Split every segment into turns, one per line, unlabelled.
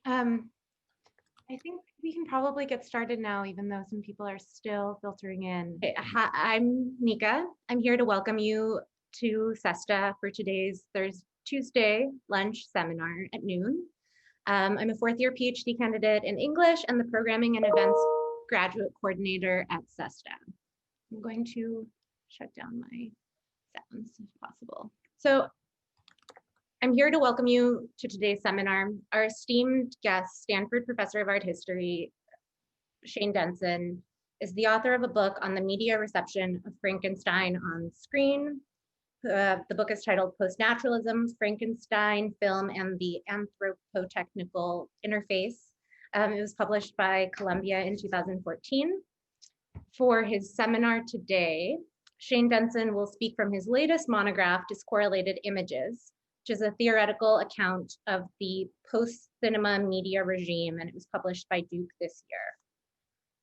Um, I think we can probably get started now, even though some people are still filtering in. Hi, I'm Nika. I'm here to welcome you to CESTA for today's Tuesday lunch seminar at noon. I'm a fourth-year PhD candidate in English and the Programming and Events Graduate Coordinator at CESTA. I'm going to shut down my sounds if possible. So I'm here to welcome you to today's seminar. Our esteemed guest, Stanford Professor of Art History, Shane Denson, is the author of a book on the media reception of Frankenstein on screen. The book is titled Post-Naturalism, Frankenstein, Film, and the Anthropotechnical Interface. It was published by Columbia in 2014. For his seminar today, Shane Denson will speak from his latest monograph, Discorrelated Images, which is a theoretical account of the post-cinema media regime, and it was published by Duke this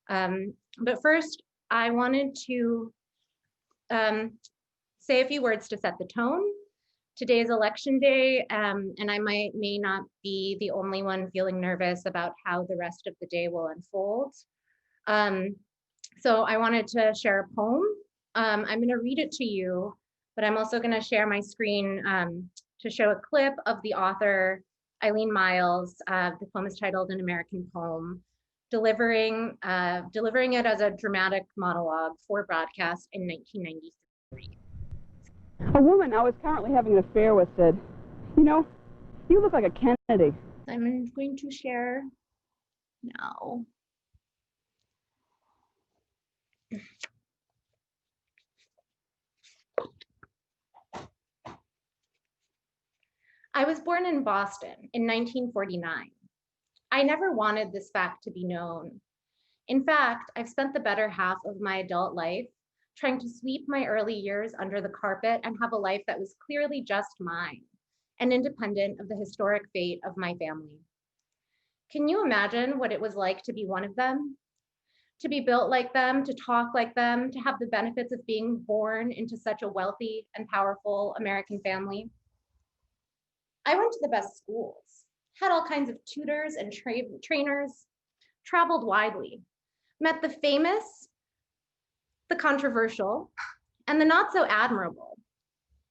year. But first, I wanted to say a few words to set the tone. Today is election day, and I may not be the only one feeling nervous about how the rest of the day will unfold. So I wanted to share a poem. I'm going to read it to you, but I'm also going to share my screen to show a clip of the author, Eileen Miles. The poem is titled An American Poem, delivering it as a dramatic monologue for broadcast in 1993.
A woman I was currently having an affair with said, "You know, you look like a Kennedy."
I'm going to share now. I was born in Boston in 1949. I never wanted this fact to be known. In fact, I've spent the better half of my adult life trying to sweep my early years under the carpet and have a life that was clearly just mine and independent of the historic fate of my family. Can you imagine what it was like to be one of them? To be built like them, to talk like them, to have the benefits of being born into such a wealthy and powerful American family? I went to the best schools, had all kinds of tutors and trainers, traveled widely, met the famous, the controversial, and the not so admirable.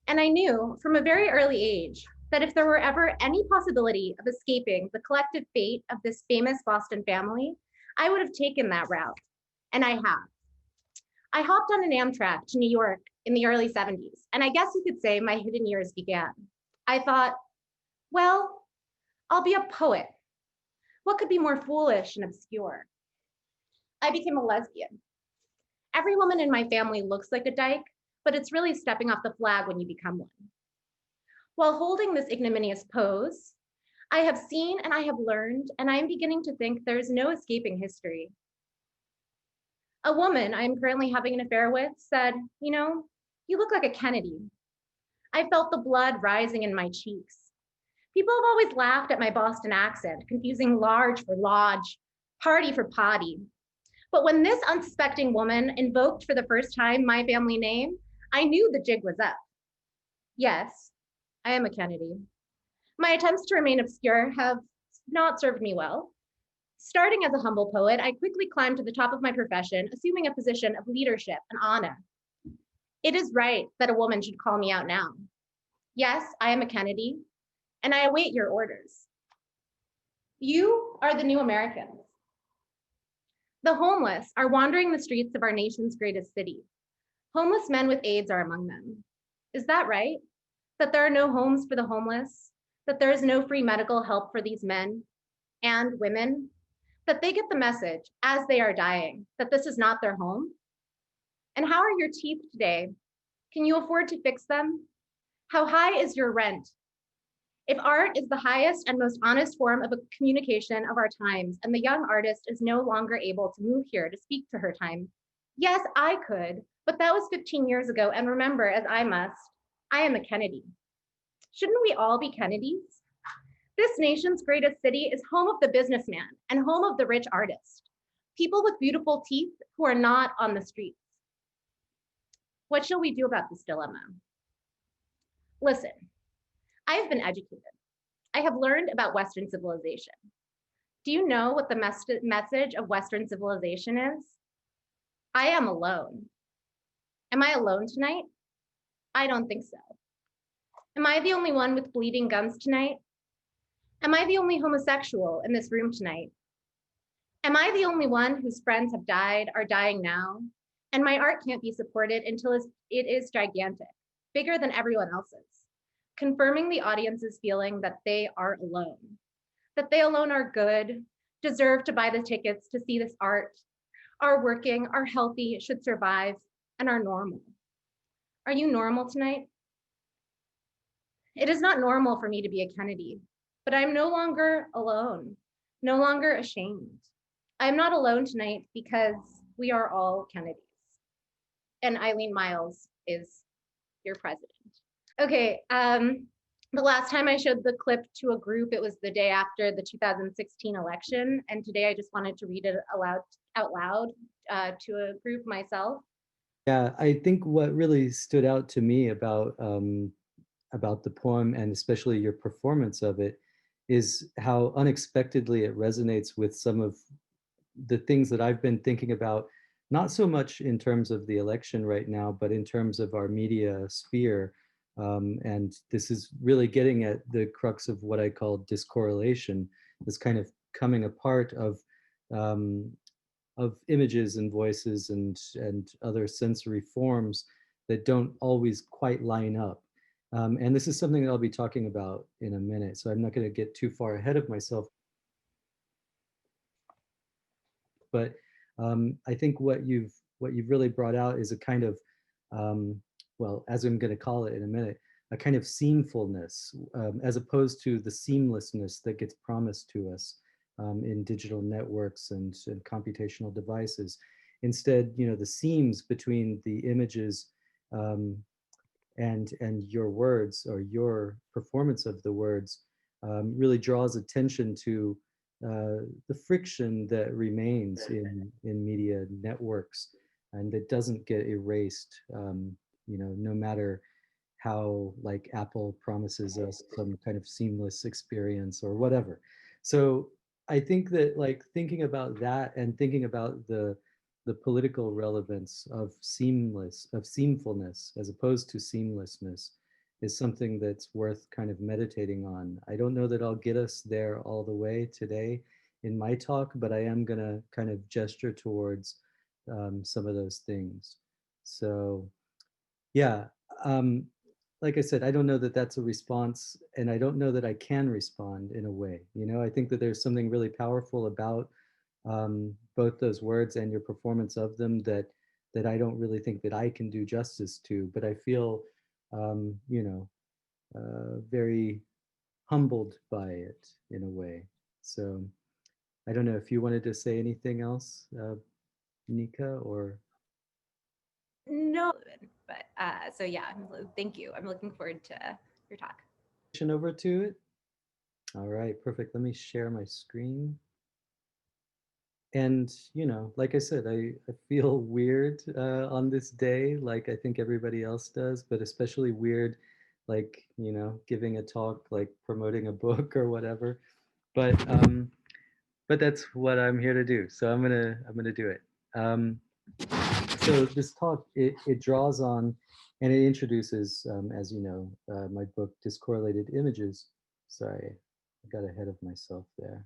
And I knew from a very early age that if there were ever any possibility of escaping the collective fate of this famous Boston family, I would have taken that route, and I have. I hopped on an Amtrak to New York in the early 70s, and I guess you could say my hidden years began. I thought, well, I'll be a poet. What could be more foolish and obscure? I became a lesbian. Every woman in my family looks like a dyke, but it's really stepping off the flag when you become one. While holding this ignominious pose, I have seen and I have learned, and I am beginning to think there is no escaping history. A woman I am currently having an affair with said, "You know, you look like a Kennedy." I felt the blood rising in my cheeks. People have always laughed at my Boston accent, confusing large for lodge, party for potty. But when this unsuspecting woman invoked for the first time my family name, I knew the jig was up. Yes, I am a Kennedy. My attempts to remain obscure have not served me well. Starting as a humble poet, I quickly climbed to the top of my profession, assuming a position of leadership and honor. It is right that a woman should call me out now. Yes, I am a Kennedy, and I await your orders. You are the new Americans. The homeless are wandering the streets of our nation's greatest city. Homeless men with AIDS are among them. Is that right? That there are no homes for the homeless? That there is no free medical help for these men and women? That they get the message as they are dying that this is not their home? And how are your teeth today? Can you afford to fix them? How high is your rent? If art is the highest and most honest form of a communication of our times, and the young artist is no longer able to move here to speak to her time, yes, I could, but that was 15 years ago, and remember, as I must, I am a Kennedy. Shouldn't we all be Kennedys? This nation's greatest city is home of the businessman and home of the rich artist, people with beautiful teeth who are not on the streets. What shall we do about this dilemma? Listen, I have been educated. I have learned about Western civilization. Do you know what the message of Western civilization is? I am alone. Am I alone tonight? I don't think so. Am I the only one with bleeding gums tonight? Am I the only homosexual in this room tonight? Am I the only one whose friends have died, are dying now, and my art can't be supported until it is gigantic, bigger than everyone else's, confirming the audience's feeling that they are alone, that they alone are good, deserve to buy the tickets to see this art, are working, are healthy, should survive, and are normal. Are you normal tonight? It is not normal for me to be a Kennedy, but I'm no longer alone, no longer ashamed. I'm not alone tonight because we are all Kennedys. And Eileen Miles is your president. Okay, the last time I showed the clip to a group, it was the day after the 2016 election. And today I just wanted to read it out loud to a group myself.
Yeah, I think what really stood out to me about the poem and especially your performance of it is how unexpectedly it resonates with some of the things that I've been thinking about, not so much in terms of the election right now, but in terms of our media sphere. And this is really getting at the crux of what I call discorrelation, this kind of coming apart um, of images and voices and other sensory forms that don't always quite line up. And this is something that I'll be talking about in a minute, so I'm not going to get too far ahead of myself. But I think what you've really brought out is a kind of well, as I'm going to call it in a minute, a kind of seamfulness, as opposed to the seamlessness that gets promised to us in digital networks and computational devices. Instead, you know, the seams between the images um, and your words or your performance of the words really draws attention to the friction that remains in media networks and that doesn't get erased, you know, no matter how like Apple promises us some kind of seamless experience or whatever. So I think that like thinking about that and thinking about the political relevance of seamfulness as opposed to seamlessness is something that's worth kind of meditating on. I don't know that I'll get us there all the way today in my talk, but I am going to kind of gesture towards some of those things. So yeah, um, like I said, I don't know that that's a response, and I don't know that I can respond in a way. You know, I think that there's something really powerful about both those words and your performance of them that I don't really think that I can do justice to. But I feel, you know, very humbled by it in a way. So I don't know if you wanted to say anything else, Nika, or
No, but so yeah, thank you. I'm looking forward to your talk.
over to it. All right, perfect. Let me share my screen. And, you know, like I said, I feel weird on this day, like I think everybody else does, but especially weird, like, you know, giving a talk, like promoting a book or whatever. But that's what I'm here to do. So I'm gonna do it. Um, so this talk, it draws on and it introduces, as you know, my book, Discorrelated Images. Sorry, I got ahead of myself there.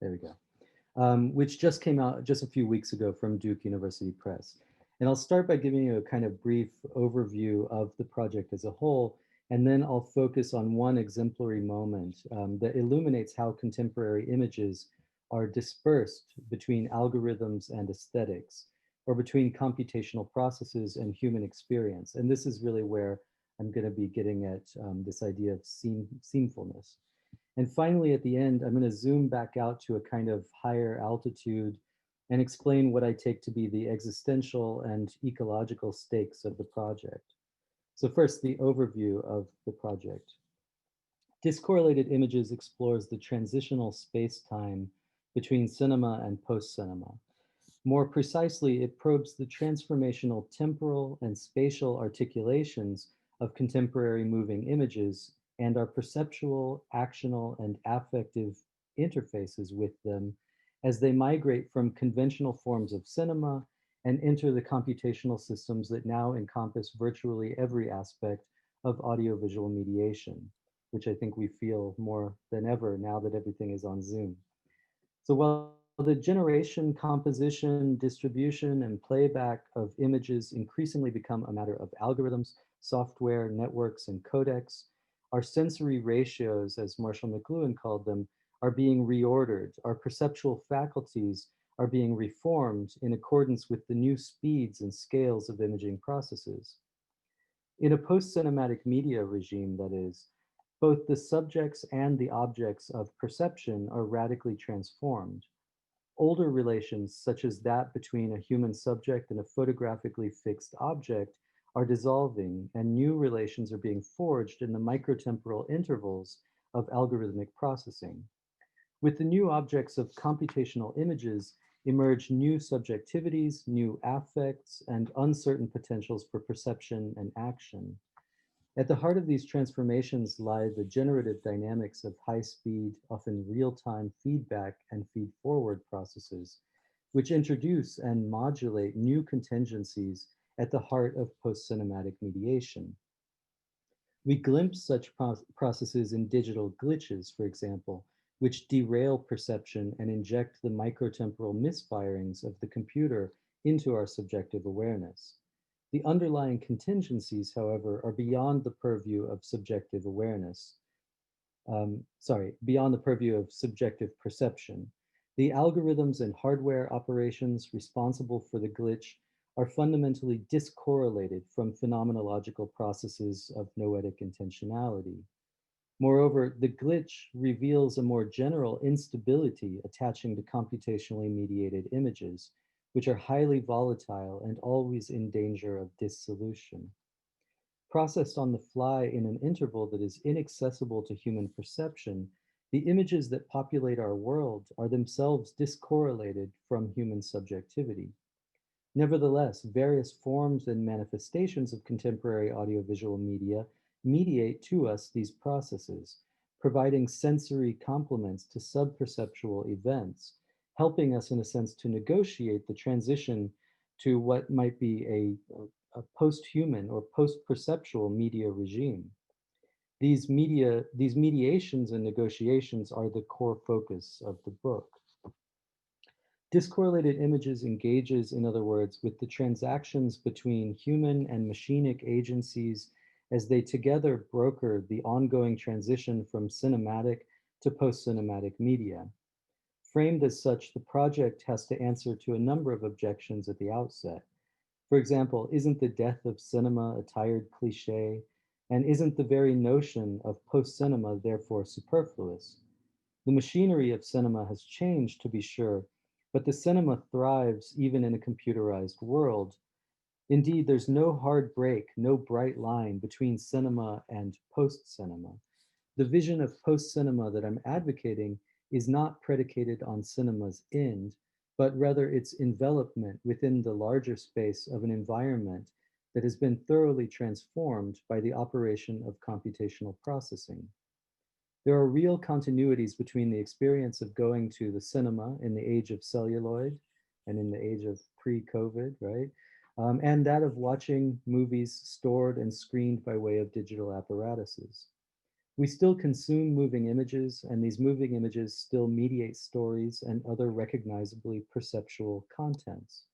There we go. Which just came out just a few weeks ago from Duke University Press. And I'll start by giving you a kind of brief overview of the project as a whole, and then I'll focus on one exemplary moment that illuminates how contemporary images are dispersed between algorithms and aesthetics, or between computational processes and human experience. And this is really where I'm going to be getting at this idea of seamfulness. And finally, at the end, I'm going to zoom back out to a kind of higher altitude and explain what I take to be the existential and ecological stakes of the project. So first, the overview of the project. Discorrelated Images explores the transitional space-time between cinema and post-cinema. More precisely, it probes the transformational temporal and spatial articulations of contemporary moving images and our perceptual, actional, and affective interfaces with them as they migrate from conventional forms of cinema and enter the computational systems that now encompass virtually every aspect of audiovisual mediation, which I think we feel more than ever now that everything is on Zoom. So while the generation, composition, distribution, and playback of images increasingly become a matter of algorithms, software, networks, and codecs, our sensory ratios, as Marshall McLuhan called them, are being reordered. Our perceptual faculties are being reformed in accordance with the new speeds and scales of imaging processes. In a post-cinematic media regime, that is, both the subjects and the objects of perception are radically transformed. Older relations, such as that between a human subject and a photographically fixed object, are dissolving, and new relations are being forged in the microtemporal intervals of algorithmic processing. With the new objects of computational images emerge new subjectivities, new affects, and uncertain potentials for perception and action. At the heart of these transformations lie the generative dynamics of high-speed, often real-time feedback and feed-forward processes, which introduce and modulate new contingencies at the heart of post-cinematic mediation. We glimpse such processes in digital glitches, for example, which derail perception and inject the microtemporal misfirings of the computer into our subjective awareness. The underlying contingencies, however, are beyond the purview of subjective awareness. Beyond the purview of subjective perception. The algorithms and hardware operations responsible for the glitch are fundamentally discorrelated from phenomenological processes of noetic intentionality. Moreover, the glitch reveals a more general instability attaching to computationally mediated images, which are highly volatile and always in danger of dissolution. Processed on the fly in an interval that is inaccessible to human perception, the images that populate our world are themselves discorrelated from human subjectivity. Nevertheless, various forms and manifestations of contemporary audiovisual media mediate to us these processes, providing sensory complements to subperceptual events, helping us in a sense to negotiate the transition to what might be a post-human or post-perceptual media regime. These mediations and negotiations are the core focus of the book. Discorrelated images engages, in other words, with the transactions between human and machinic agencies as they together broker the ongoing transition from cinematic to post-cinematic media. Framed as such, the project has to answer to a number of objections at the outset. For example, isn't the death of cinema a tired cliche? And isn't the very notion of post-cinema therefore superfluous? The machinery of cinema has changed, to be sure, but the cinema thrives even in a computerized world. Indeed, there's no hard break, no bright line between cinema and post-cinema. The vision of post-cinema that I'm advocating is not predicated on cinema's end, but rather its envelopment within the larger space of an environment that has been thoroughly transformed by the operation of computational processing. There are real continuities between the experience of going to the cinema in the age of celluloid and in the age of pre-COVID, right? And that of watching movies stored and screened by way of digital apparatuses. We still consume moving images, and these moving images still mediate stories and other recognizably perceptual contents.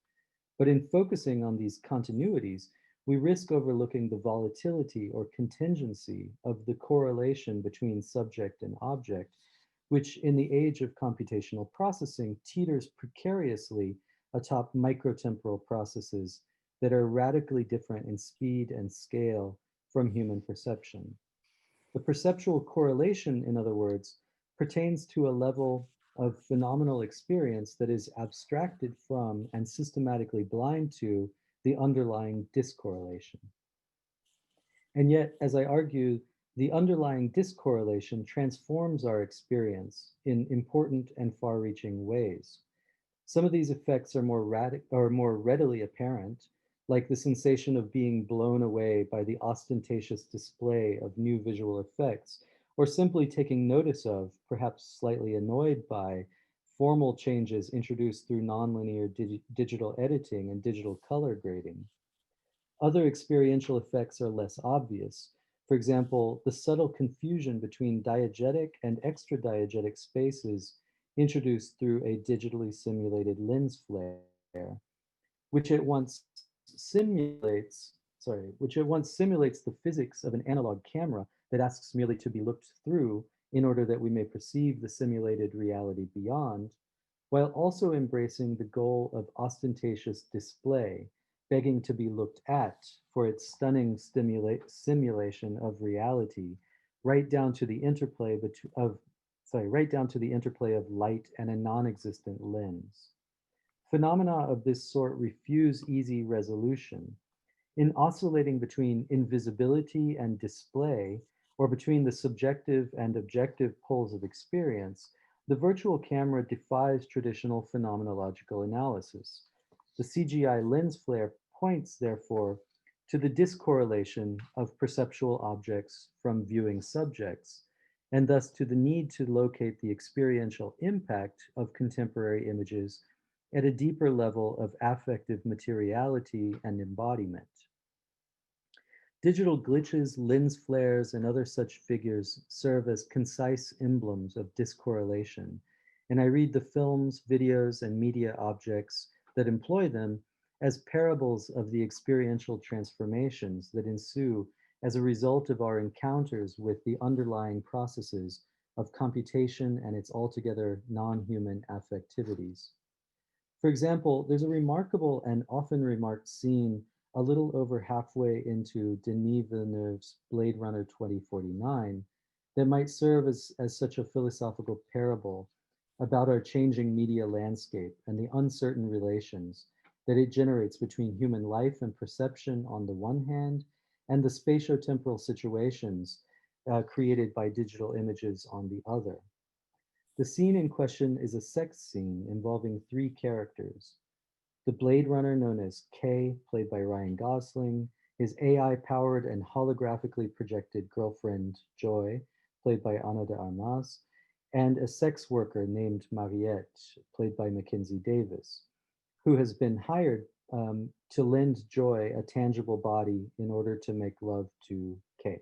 But in focusing on these continuities, we risk overlooking the volatility or contingency of the correlation between subject and object, which in the age of computational processing teeters precariously atop microtemporal processes that are radically different in speed and scale from human perception. The perceptual correlation, in other words, pertains to a level of phenomenal experience that is abstracted from and systematically blind to the underlying discorrelation. And yet, as I argue, the underlying discorrelation transforms our experience in important and far-reaching ways. Some of these effects are more readily apparent. like the sensation of being blown away by the ostentatious display of new visual effects, or simply taking notice of, perhaps slightly annoyed by, formal changes introduced through nonlinear digital editing and digital color grading. Other experiential effects are less obvious. For example, the subtle confusion between diegetic and extra-diegetic spaces introduced through a digitally simulated lens flare, which at once which at once simulates the physics of an analog camera that asks merely to be looked through in order that we may perceive the simulated reality beyond, while also embracing the goal of ostentatious display, begging to be looked at for its stunning simulation of reality, right down to the interplay right down to the interplay of light and a non-existent lens. Phenomena of this sort refuse easy resolution. In oscillating between invisibility and display, or between the subjective and objective poles of experience, the virtual camera defies traditional phenomenological analysis. The CGI lens flare points, therefore, to the discorrelation of perceptual objects from viewing subjects, and thus to the need to locate the experiential impact of contemporary images at a deeper level of affective materiality and embodiment. Digital glitches, lens flares, and other such figures serve as concise emblems of discorrelation, and I read the films, videos, and media objects that employ them as parables of the experiential transformations that ensue as a result of our encounters with the underlying processes of computation and its altogether non-human affectivities. For example, there's a remarkable and often remarked scene a little over halfway into Denis Villeneuve's Blade Runner 2049 that might serve as such a philosophical parable about our changing media landscape and the uncertain relations that it generates between human life and perception on the one hand and the spatiotemporal situations created by digital images on the other. The scene in question is a sex scene involving three characters: the Blade Runner known as K, played by Ryan Gosling, his AI-powered and holographically projected girlfriend, Joy, played by Ana de Armas, and a sex worker named Mariette, played by Mackenzie Davis, who has been hired to lend Joy a tangible body in order to make love to K.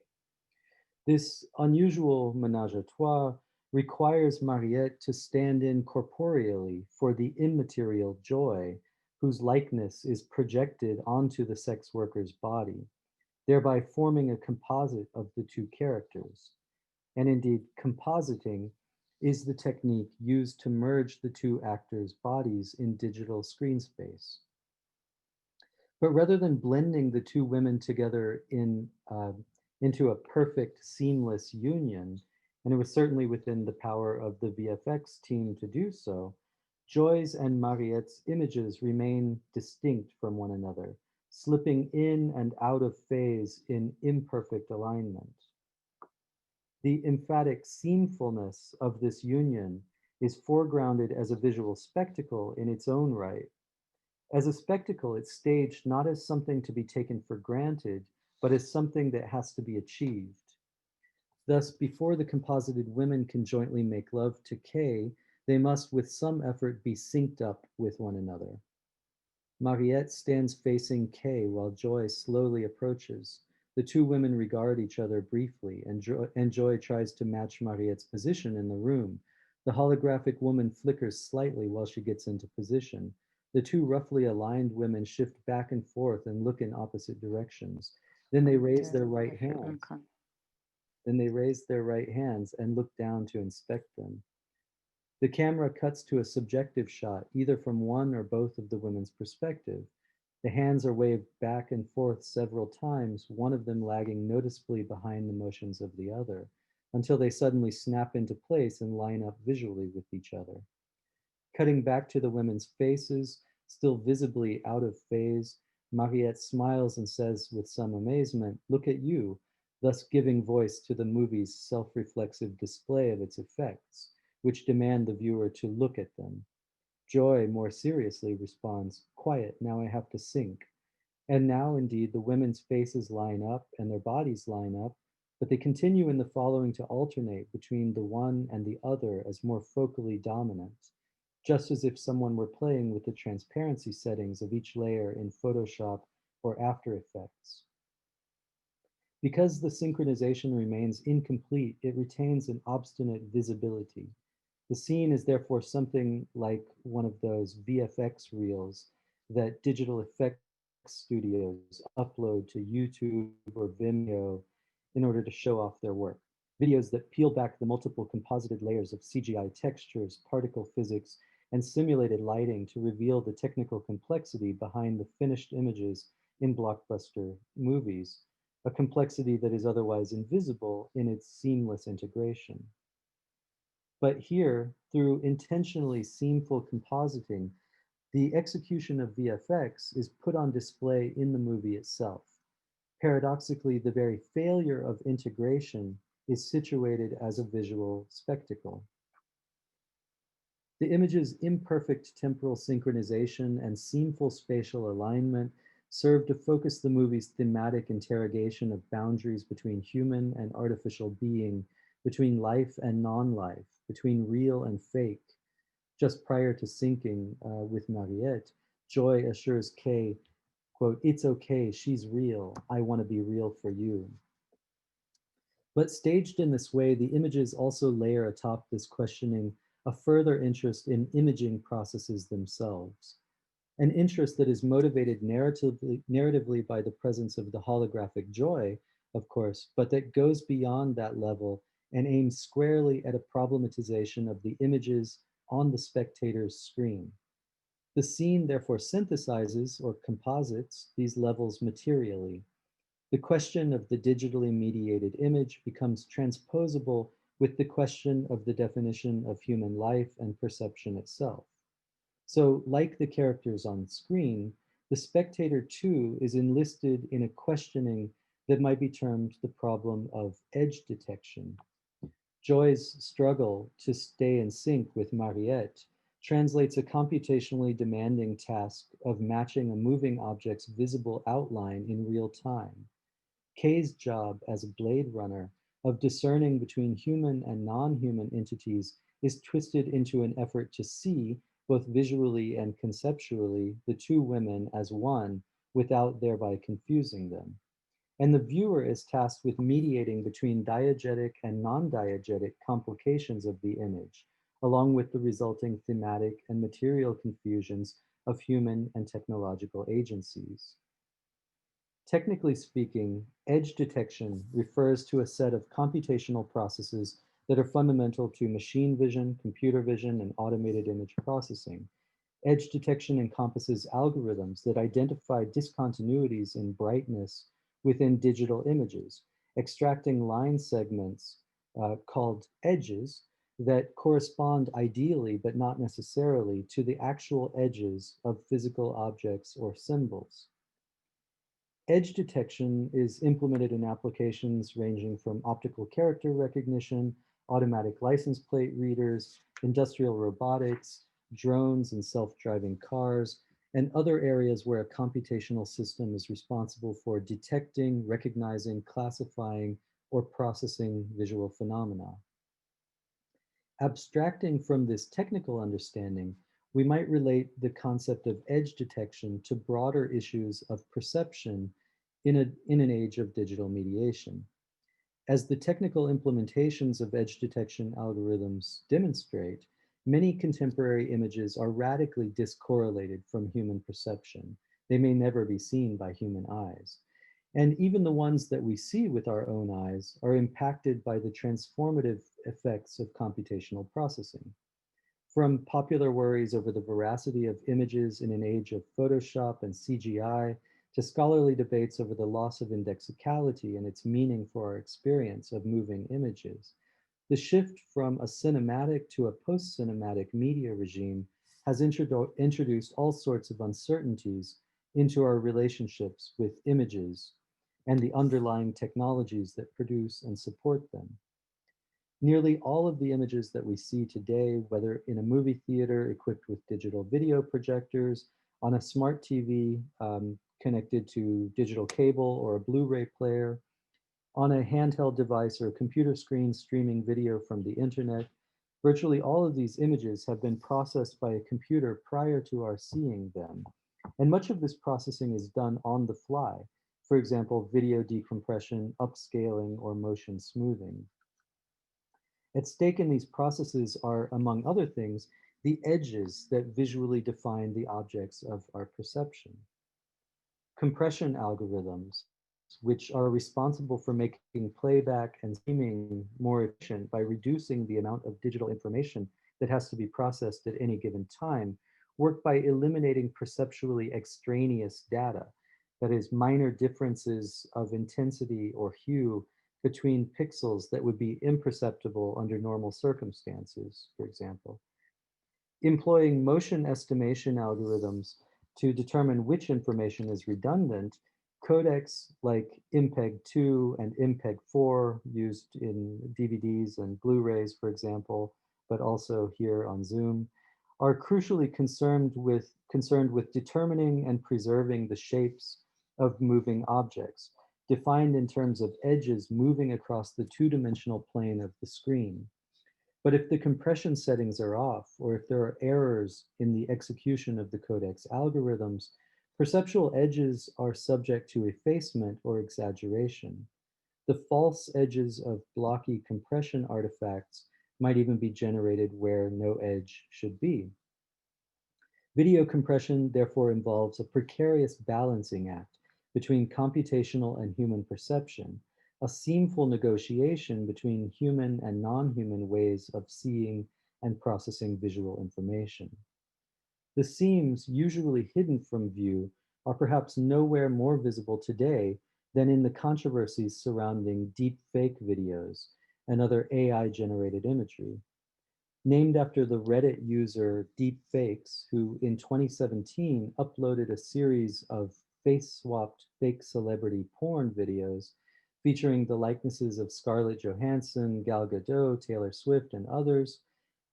This unusual menage a trois requires Mariette to stand in corporeally for the immaterial Joy, whose likeness is projected onto the sex worker's body, thereby forming a composite of the two characters. And indeed, compositing is the technique used to merge the two actors' bodies in digital screen space. But rather than blending the two women together into a perfect, seamless union, and it was certainly within the power of the VFX team to do so, Joy's and Mariette's images remain distinct from one another, slipping in and out of phase in imperfect alignment. The emphatic seamfulness of this union is foregrounded as a visual spectacle in its own right. As a spectacle, it's staged not as something to be taken for granted, but as something that has to be achieved. Thus, before the composited women can jointly make love to K, they must with some effort be synced up with one another. Mariette stands facing K while Joy slowly approaches. The two women regard each other briefly, and Joy tries to match Mariette's position in the room. The holographic woman flickers slightly while she gets into position. The two roughly aligned women shift back and forth and look in opposite directions. Then they raise their right hands. Then they raise their right hands and look down to inspect them. The camera cuts to a subjective shot, either from one or both of the women's perspective. The hands are waved back and forth several times, one of them lagging noticeably behind the motions of the other, until they suddenly snap into place and line up visually with each other. Cutting back to the women's faces, still visibly out of phase, Mariette smiles and says with some amazement, "Look at you," thus giving voice to the movie's self-reflexive display of its effects, which demand the viewer to look at them. Joy more seriously responds, "Quiet, now I have to sync." And now, indeed, the women's faces line up and their bodies line up, but they continue in the following to alternate between the one and the other as more focally dominant, just as if someone were playing with the transparency settings of each layer in Photoshop or After Effects. Because the synchronization remains incomplete, it retains an obstinate visibility. The scene is therefore something like one of those VFX reels that digital effects studios upload to YouTube or Vimeo in order to show off their work. Videos that peel back the multiple composited layers of CGI textures, particle physics, and simulated lighting to reveal the technical complexity behind the finished images in blockbuster movies, a complexity that is otherwise invisible in its seamless integration. But here, through intentionally seamful compositing, the execution of VFX is put on display in the movie itself. Paradoxically, the very failure of integration is situated as a visual spectacle. The image's imperfect temporal synchronization and seamful spatial alignment serve to focus the movie's thematic interrogation of boundaries between human and artificial being, between life and non-life, between real and fake. Just prior to sinking with Mariette, Joy assures Kay, quote, "It's okay, she's real. I want to be real for you." But staged in this way, the images also layer atop this questioning a further interest in imaging processes themselves, an interest that is motivated narratively by the presence of the holographic joy, of course, but that goes beyond that level and aims squarely at a problematization of the images on the spectator's screen. The scene therefore synthesizes or composites these levels materially. The question of the digitally mediated image becomes transposable with the question of the definition of human life and perception itself. So, like the characters on screen, the spectator too is enlisted in a questioning that might be termed the problem of edge detection. Joy's struggle to stay in sync with Mariette translates a computationally demanding task of matching a moving object's visible outline in real time. Kay's job as a blade runner of discerning between human and non-human entities is twisted into an effort to see, both visually and conceptually, the two women as one without thereby confusing them. And the viewer is tasked with mediating between diegetic and non-diegetic complications of the image, along with the resulting thematic and material confusions of human and technological agencies. Technically speaking, edge detection refers to a set of computational processes that are fundamental to machine vision, computer vision, and automated image processing. Edge detection encompasses algorithms that identify discontinuities in brightness within digital images, extracting line segments called edges that correspond ideally, but not necessarily, to the actual edges of physical objects or symbols. Edge detection is implemented in applications ranging from optical character recognition, automatic license plate readers, industrial robotics, drones and self-driving cars, and other areas where a computational system is responsible for detecting, recognizing, classifying, or processing visual phenomena. Abstracting from this technical understanding, we might relate the concept of edge detection to broader issues of perception in an age of digital mediation. As the technical implementations of edge detection algorithms demonstrate, many contemporary images are radically discorrelated from human perception. They may never be seen by human eyes. And even the ones that we see with our own eyes are impacted by the transformative effects of computational processing. From popular worries over the veracity of images in an age of Photoshop and CGI, to scholarly debates over the loss of indexicality and its meaning for our experience of moving images, the shift from a cinematic to a post-cinematic media regime has introduced all sorts of uncertainties into our relationships with images and the underlying technologies that produce and support them. Nearly all of the images that we see today, whether in a movie theater equipped with digital video projectors, on a smart TV connected to digital cable or a Blu-ray player, on a handheld device or a computer screen streaming video from the internet. Virtually all of these images have been processed by a computer prior to our seeing them. And much of this processing is done on the fly. For example, video decompression, upscaling, or motion smoothing. At stake in these processes are, among other things, the edges that visually define the objects of our perception. Compression algorithms, which are responsible for making playback and streaming more efficient by reducing the amount of digital information that has to be processed at any given time, work by eliminating perceptually extraneous data, that is, minor differences of intensity or hue between pixels that would be imperceptible under normal circumstances, for example. Employing motion estimation algorithms to determine which information is redundant, codecs like MPEG-2 and MPEG-4 used in DVDs and Blu-rays, for example, but also here on Zoom, are crucially concerned with determining and preserving the shapes of moving objects, defined in terms of edges moving across the two-dimensional plane of the screen. But if the compression settings are off, or if there are errors in the execution of the codec's algorithms, perceptual edges are subject to effacement or exaggeration. The false edges of blocky compression artifacts might even be generated where no edge should be. Video compression therefore involves a precarious balancing act between computational and human perception, a seamful negotiation between human and non-human ways of seeing and processing visual information. The seams, usually hidden from view, are perhaps nowhere more visible today than in the controversies surrounding deep fake videos and other AI-generated imagery. Named after the Reddit user Deepfakes, who in 2017 uploaded a series of face-swapped fake celebrity porn videos featuring the likenesses of Scarlett Johansson, Gal Gadot, Taylor Swift, and others.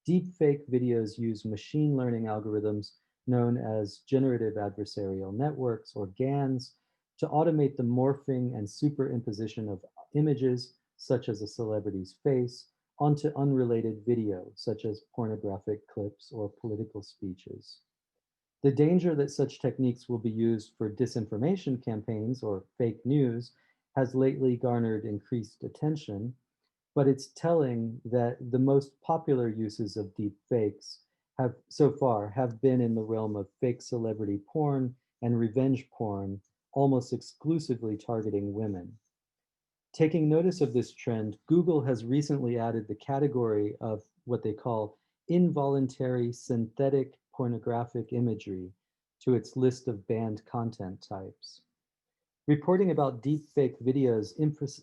Deepfake videos use machine learning algorithms known as generative adversarial networks, or GANs, to automate the morphing and superimposition of images, such as a celebrity's face, onto unrelated video, such as pornographic clips or political speeches. The danger that such techniques will be used for disinformation campaigns or fake news has lately garnered increased attention, but it's telling that the most popular uses of deep fakes have so far have been in the realm of fake celebrity porn and revenge porn, almost exclusively targeting women. Taking notice of this trend, Google has recently added the category of what they call involuntary synthetic pornographic imagery to its list of banned content types. Reporting about deepfake videos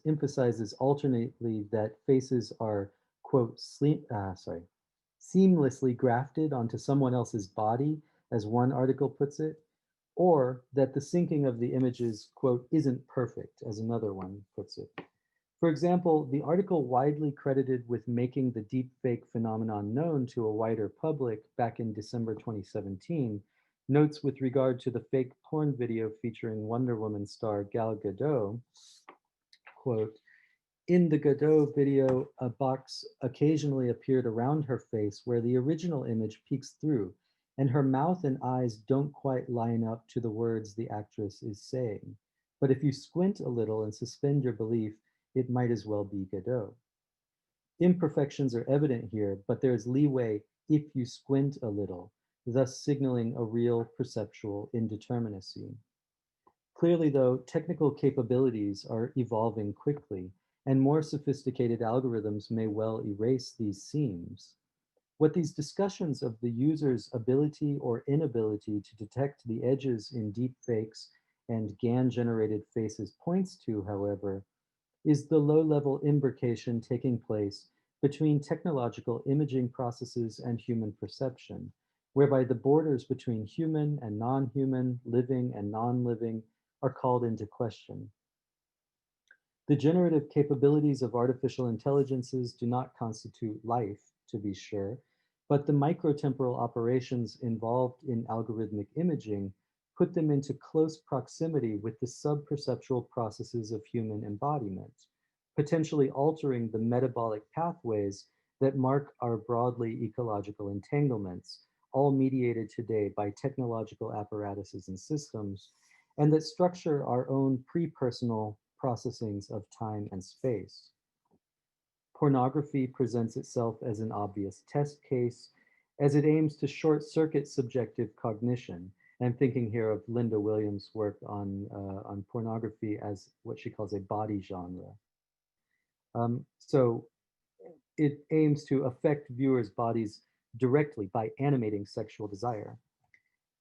emphasizes alternately that faces are, quote, seamlessly grafted onto someone else's body, as one article puts it, or that the syncing of the images, quote, isn't perfect, as another one puts it. For example, the article widely credited with making the deepfake phenomenon known to a wider public back in December 2017 notes with regard to the fake porn video featuring Wonder Woman star Gal Gadot, quote, in the Gadot video, a box occasionally appeared around her face where the original image peeks through, and her mouth and eyes don't quite line up to the words the actress is saying. But if you squint a little and suspend your belief, it might as well be Gadot. Imperfections are evident here, but there is leeway if you squint a little, thus signaling a real perceptual indeterminacy. Clearly, though, technical capabilities are evolving quickly, and more sophisticated algorithms may well erase these seams. What these discussions of the user's ability or inability to detect the edges in deepfakes and GAN-generated faces points to, however, is the low-level imbrication taking place between technological imaging processes and human perception, whereby the borders between human and non-human, living and non-living, are called into question. The generative capabilities of artificial intelligences do not constitute life, to be sure, but the microtemporal operations involved in algorithmic imaging put them into close proximity with the subperceptual processes of human embodiment, potentially altering the metabolic pathways that mark our broadly ecological entanglements, all mediated today by technological apparatuses and systems, and that structure our own pre-personal processings of time and space. Pornography presents itself as an obvious test case, as it aims to short-circuit subjective cognition. And I'm thinking here of Linda Williams' work on pornography as what she calls a body genre. So it aims to affect viewers' bodies directly by animating sexual desire.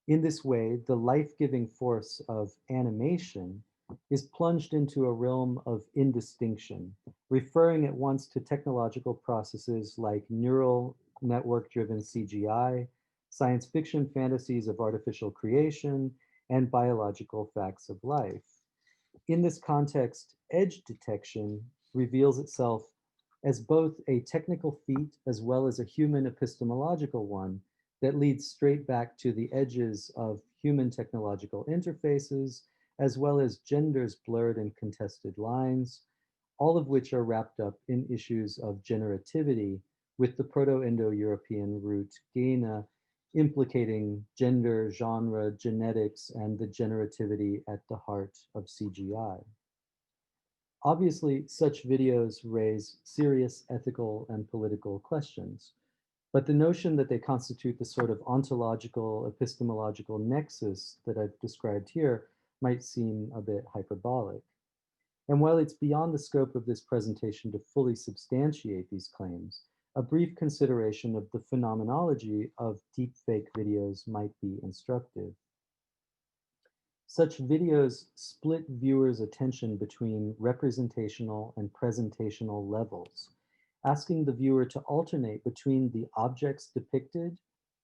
In this way, the life-giving force of animation is plunged into a realm of indistinction, referring at once to technological processes like neural network-driven CGI, science fiction fantasies of artificial creation, and biological facts of life. In this context, edge detection reveals itself as both a technical feat as well as a human epistemological one that leads straight back to the edges of human technological interfaces, as well as gender's blurred and contested lines, all of which are wrapped up in issues of generativity, with the Proto-Indo-European root gena implicating gender, genre, genetics, and the generativity at the heart of CGI. Obviously, such videos raise serious ethical and political questions, but the notion that they constitute the sort of ontological, epistemological nexus that I've described here might seem a bit hyperbolic. And while it's beyond the scope of this presentation to fully substantiate these claims, a brief consideration of the phenomenology of deepfake videos might be instructive. Such videos split viewers' attention between representational and presentational levels, asking the viewer to alternate between the objects depicted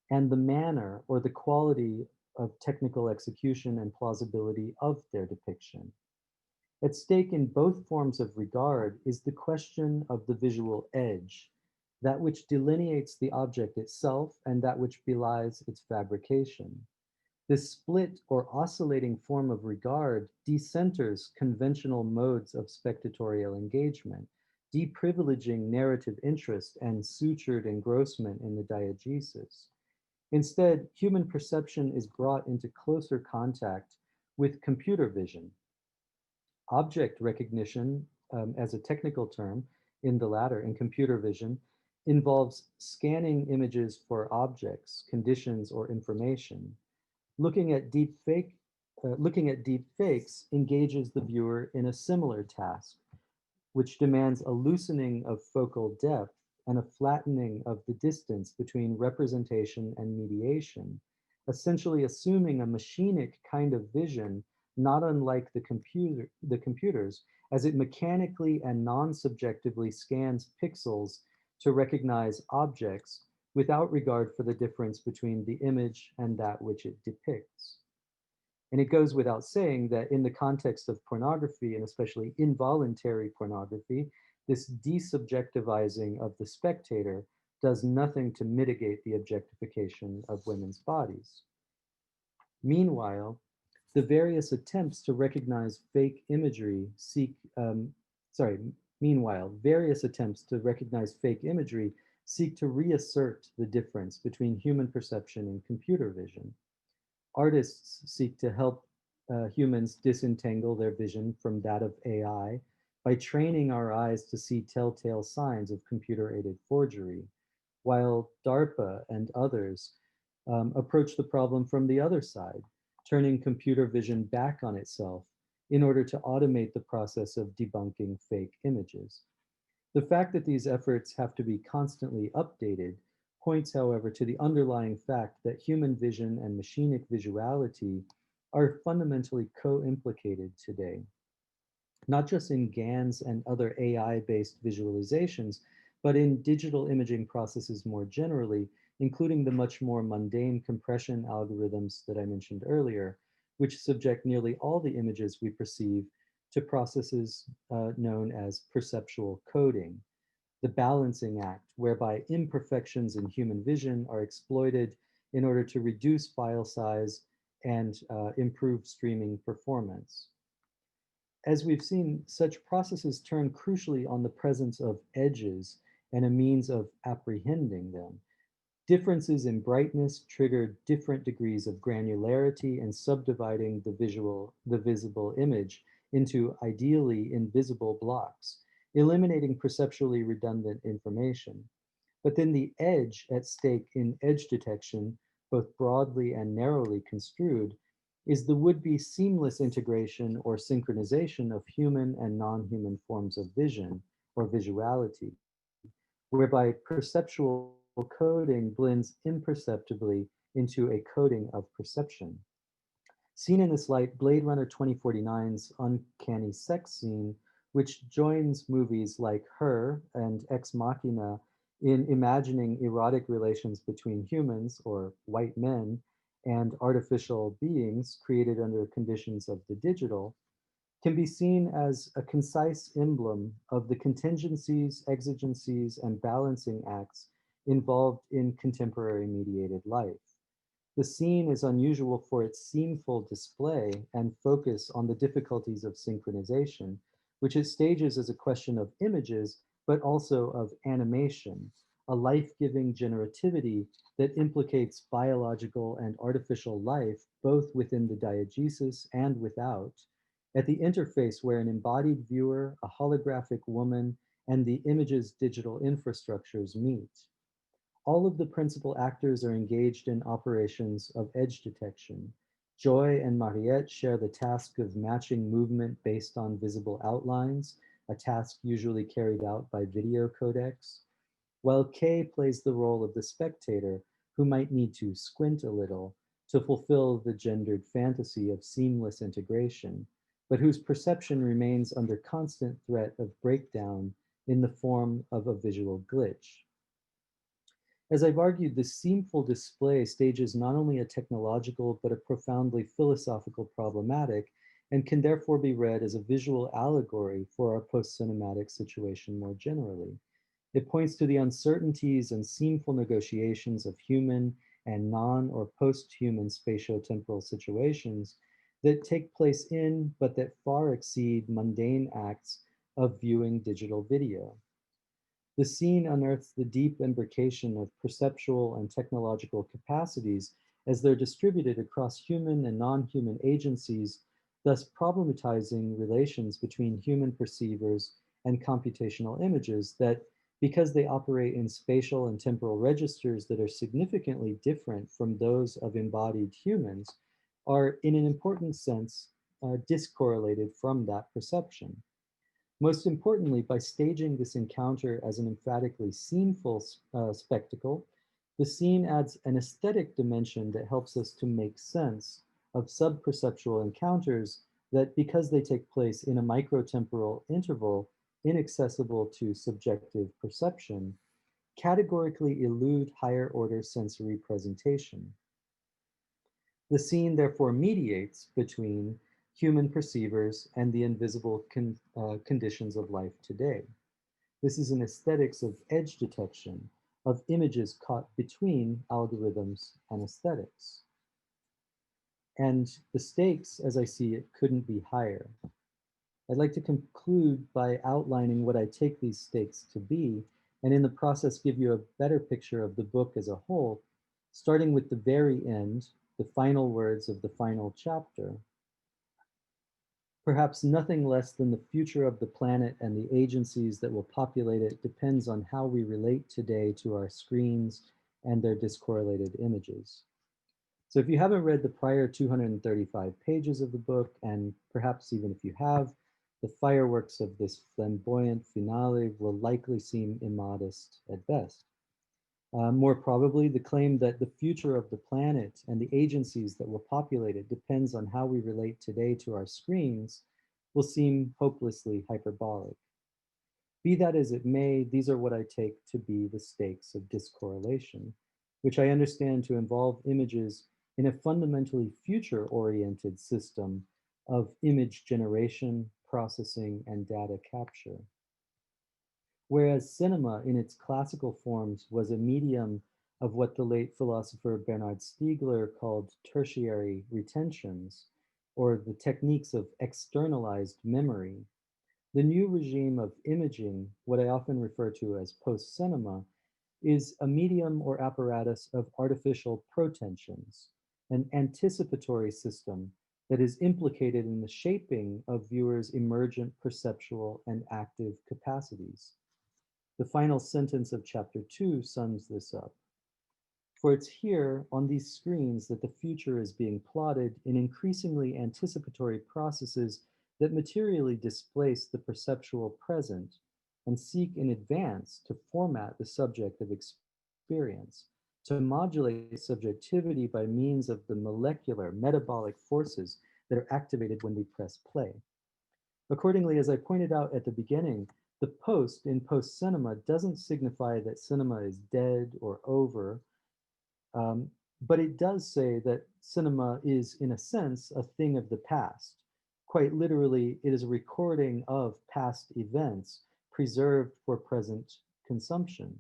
and the manner or the quality of technical execution and plausibility of their depiction. At stake in both forms of regard is the question of the visual edge, that which delineates the object itself and that which belies its fabrication. This split or oscillating form of regard decenters conventional modes of spectatorial engagement, deprivileging narrative interest and sutured engrossment in the diegesis. Instead, human perception is brought into closer contact with computer vision. Object recognition, as a technical term in the latter, in computer vision, involves scanning images for objects, conditions, or information. Looking at deep fakes engages the viewer in a similar task, which demands a loosening of focal depth and a flattening of the distance between representation and mediation, essentially assuming a machinic kind of vision, not unlike the computers, as it mechanically and non-subjectively scans pixels to recognize objects without regard for the difference between the image and that which it depicts. And it goes without saying that in the context of pornography, and especially involuntary pornography, this desubjectivizing of the spectator does nothing to mitigate the objectification of women's bodies. Meanwhile, the various attempts to recognize fake imagery various attempts to recognize fake imagery seek to reassert the difference between human perception and computer vision. Artists seek to help humans disentangle their vision from that of AI by training our eyes to see telltale signs of computer-aided forgery, while DARPA and others approach the problem from the other side, turning computer vision back on itself in order to automate the process of debunking fake images. The fact that these efforts have to be constantly updated points, however, to the underlying fact that human vision and machinic visuality are fundamentally co-implicated today, not just in GANs and other AI-based visualizations, but in digital imaging processes more generally, including the much more mundane compression algorithms that I mentioned earlier, which subject nearly all the images we perceive to processes known as perceptual coding, the balancing act, whereby imperfections in human vision are exploited in order to reduce file size and improved streaming performance. As we've seen, such processes turn crucially on the presence of edges and a means of apprehending them. Differences in brightness trigger different degrees of granularity and subdividing the visible image into ideally invisible blocks, eliminating perceptually redundant information. But then the edge at stake in edge detection, both broadly and narrowly construed, is the would-be seamless integration or synchronization of human and non-human forms of vision or visuality, whereby perceptual coding blends imperceptibly into a coding of perception. Seen in this light, Blade Runner 2049's uncanny sex scene, which joins movies like Her and Ex Machina in imagining erotic relations between humans, or white men, and artificial beings created under conditions of the digital, can be seen as a concise emblem of the contingencies, exigencies, and balancing acts involved in contemporary mediated life. The scene is unusual for its sceneful display and focus on the difficulties of synchronization, which it stages as a question of images, but also of animation, a life-giving generativity that implicates biological and artificial life, both within the diegesis and without, at the interface where an embodied viewer, a holographic woman, and the image's digital infrastructures meet. All of the principal actors are engaged in operations of edge detection. Joy and Mariette share the task of matching movement based on visible outlines, a task usually carried out by video codecs, while Kay plays the role of the spectator who might need to squint a little to fulfill the gendered fantasy of seamless integration, but whose perception remains under constant threat of breakdown in the form of a visual glitch. As I've argued, the seamful display stages not only a technological but a profoundly philosophical problematic, and can therefore be read as a visual allegory for our post-cinematic situation more generally. It points to the uncertainties and seamful negotiations of human and non or post-human spatio-temporal situations that take place in, but that far exceed mundane acts of viewing digital video. The scene unearths the deep imbrication of perceptual and technological capacities as they're distributed across human and non-human agencies, thus problematizing relations between human perceivers and computational images that, because they operate in spatial and temporal registers that are significantly different from those of embodied humans, are in an important sense discorrelated from that perception. Most importantly, by staging this encounter as an emphatically sceneful spectacle, the scene adds an aesthetic dimension that helps us to make sense of subperceptual encounters that, because they take place in a microtemporal interval inaccessible to subjective perception, categorically elude higher order sensory presentation. The scene therefore mediates between human perceivers and the invisible conditions of life today. This is an aesthetics of edge detection, of images caught between algorithms and aesthetics. And the stakes, as I see it, couldn't be higher. I'd like to conclude by outlining what I take these stakes to be, and in the process give you a better picture of the book as a whole, starting with the very end, the final words of the final chapter. Perhaps nothing less than the future of the planet and the agencies that will populate it depends on how we relate today to our screens and their discorrelated images. So if you haven't read the prior 235 pages of the book, and perhaps even if you have, the fireworks of this flamboyant finale will likely seem immodest at best. More probably, the claim that the future of the planet and the agencies that will populate it depends on how we relate today to our screens will seem hopelessly hyperbolic. Be that as it may, these are what I take to be the stakes of discorrelation, which I understand to involve images in a fundamentally future-oriented system of image generation, processing, and data capture. Whereas cinema in its classical forms was a medium of what the late philosopher Bernard Stiegler called tertiary retentions, or the techniques of externalized memory. The new regime of imaging, what I often refer to as post-cinema, is a medium or apparatus of artificial protensions, an anticipatory system that is implicated in the shaping of viewers' emergent perceptual and active capacities. The final sentence of chapter 2 sums this up. For it's here on these screens that the future is being plotted in increasingly anticipatory processes that materially displace the perceptual present and seek in advance to format the subject of experience, to modulate subjectivity by means of the molecular metabolic forces that are activated when we press play. Accordingly, as I pointed out at the beginning, the post in post cinema doesn't signify that cinema is dead or over, but it does say that cinema is, in a sense, a thing of the past. Quite literally, it is a recording of past events preserved for present consumption.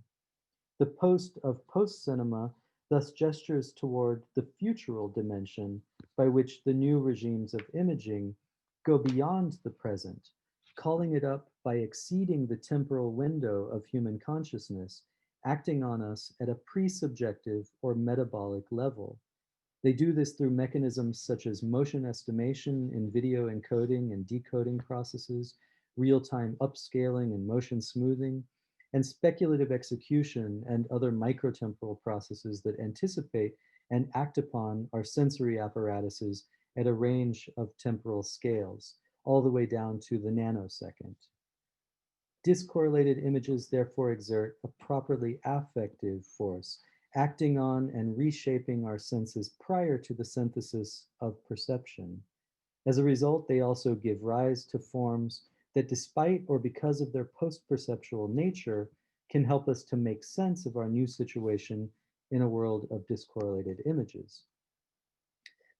The post of post cinema thus gestures toward the futural dimension by which the new regimes of imaging go beyond the present, calling it up by exceeding the temporal window of human consciousness, acting on us at a pre-subjective or metabolic level. They do this through mechanisms such as motion estimation in video encoding and decoding processes, real-time upscaling and motion smoothing, and speculative execution and other microtemporal processes that anticipate and act upon our sensory apparatuses at a range of temporal scales, all the way down to the nanosecond. Discorrelated images therefore exert a properly affective force, acting on and reshaping our senses prior to the synthesis of perception. As a result, they also give rise to forms that, despite or because of their post-perceptual nature, can help us to make sense of our new situation in a world of discorrelated images.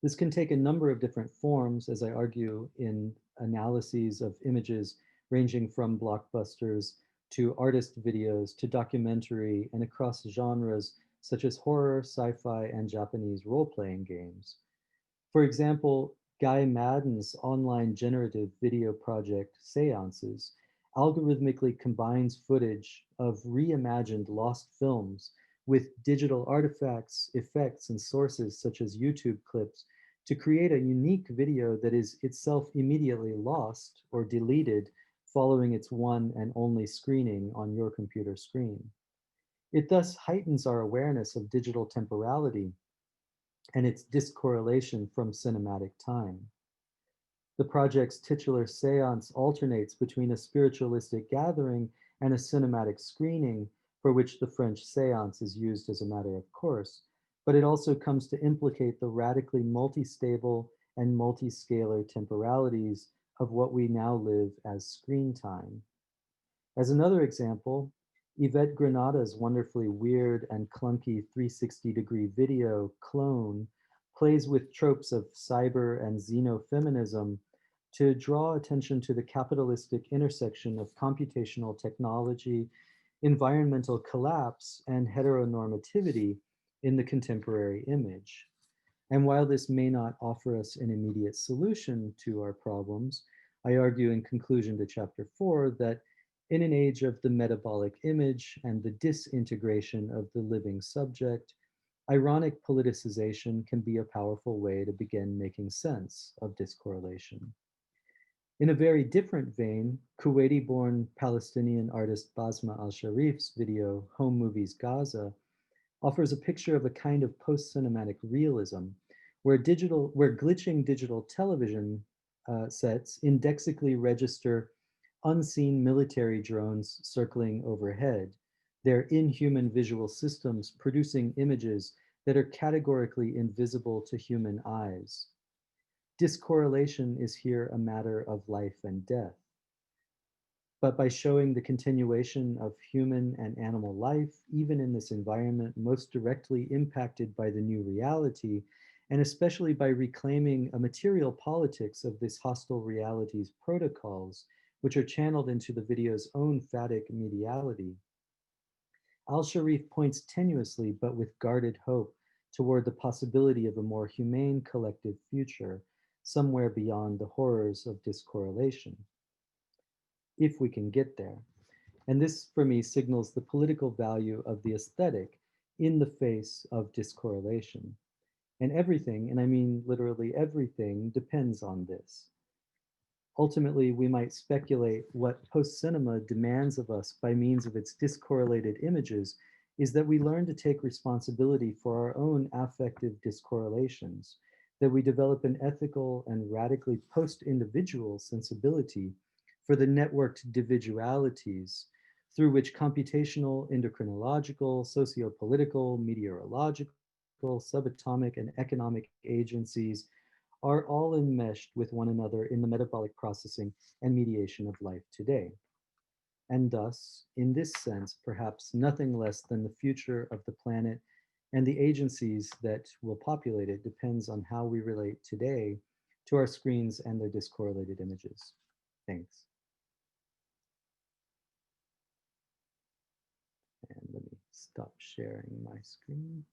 This can take a number of different forms, as I argue in analyses of images ranging from blockbusters to artist videos to documentary and across genres such as horror, sci-fi, and Japanese role-playing games. For example, Guy Madden's online generative video project, Seances, algorithmically combines footage of reimagined lost films with digital artifacts, effects, and sources such as YouTube clips to create a unique video that is itself immediately lost or deleted following its one and only screening on your computer screen. It thus heightens our awareness of digital temporality and its discorrelation from cinematic time. The project's titular seance alternates between a spiritualistic gathering and a cinematic screening, for which the French seance is used as a matter of course, but it also comes to implicate the radically multi-stable and multi-scalar temporalities of what we now live as screen time. As another example, Yvette Granada's wonderfully weird and clunky 360-degree video, Clone, plays with tropes of cyber and xenofeminism to draw attention to the capitalistic intersection of computational technology, environmental collapse, and heteronormativity in the contemporary image. And while this may not offer us an immediate solution to our problems, I argue in conclusion to chapter 4 that in an age of the metabolic image and the disintegration of the living subject, ironic politicization can be a powerful way to begin making sense of discorrelation. In a very different vein, Kuwaiti-born Palestinian artist Basma al-Sharif's video, Home Movies Gaza, offers a picture of a kind of post-cinematic realism where glitching digital television sets indexically register unseen military drones circling overhead, their inhuman visual systems producing images that are categorically invisible to human eyes. Discorrelation is here a matter of life and death. But by showing the continuation of human and animal life, even in this environment most directly impacted by the new reality, and especially by reclaiming a material politics of this hostile reality's protocols, which are channeled into the video's own phatic mediality, Al-Sharif points tenuously but with guarded hope toward the possibility of a more humane collective future somewhere beyond the horrors of discorrelation, if we can get there. And this, for me, signals the political value of the aesthetic in the face of discorrelation. And everything, and I mean literally everything, depends on this. Ultimately, we might speculate what post-cinema demands of us by means of its discorrelated images is that we learn to take responsibility for our own affective discorrelations, that we develop an ethical and radically post-individual sensibility for the networked individualities through which computational, endocrinological, socio-political, meteorological, subatomic, and economic agencies are all enmeshed with one another in the metabolic processing and mediation of life today. And thus, in this sense, perhaps nothing less than the future of the planet and the agencies that will populate it depends on how we relate today to our screens and their discorrelated images. Thanks. And let me stop sharing my screen.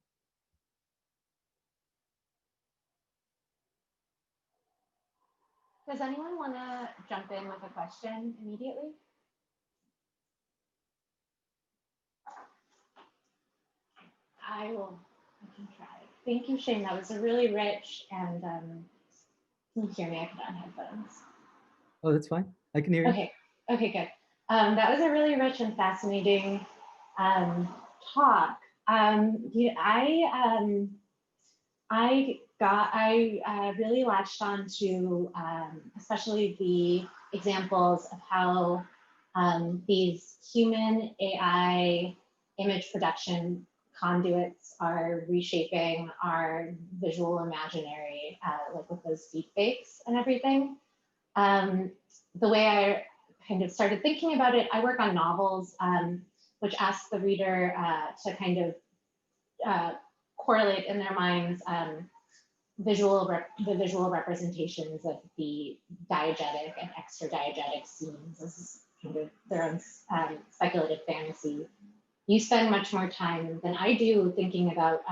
Does anyone want to jump in with a question immediately? I can try. Thank you, Shane. That was a really rich and, can you hear me? I put on headphones.
Oh, that's fine. I can hear you.
Okay, good. That was a really rich and fascinating talk. I really latched on to especially the examples of how these human AI image production conduits are reshaping our visual imaginary, like with those deep fakes and everything. The way I kind of started thinking about it, I work on novels, which ask the reader to kind of correlate in their minds the visual representations of the diegetic and extra diegetic scenes. This is kind of their own speculative fantasy. You spend much more time than I do thinking about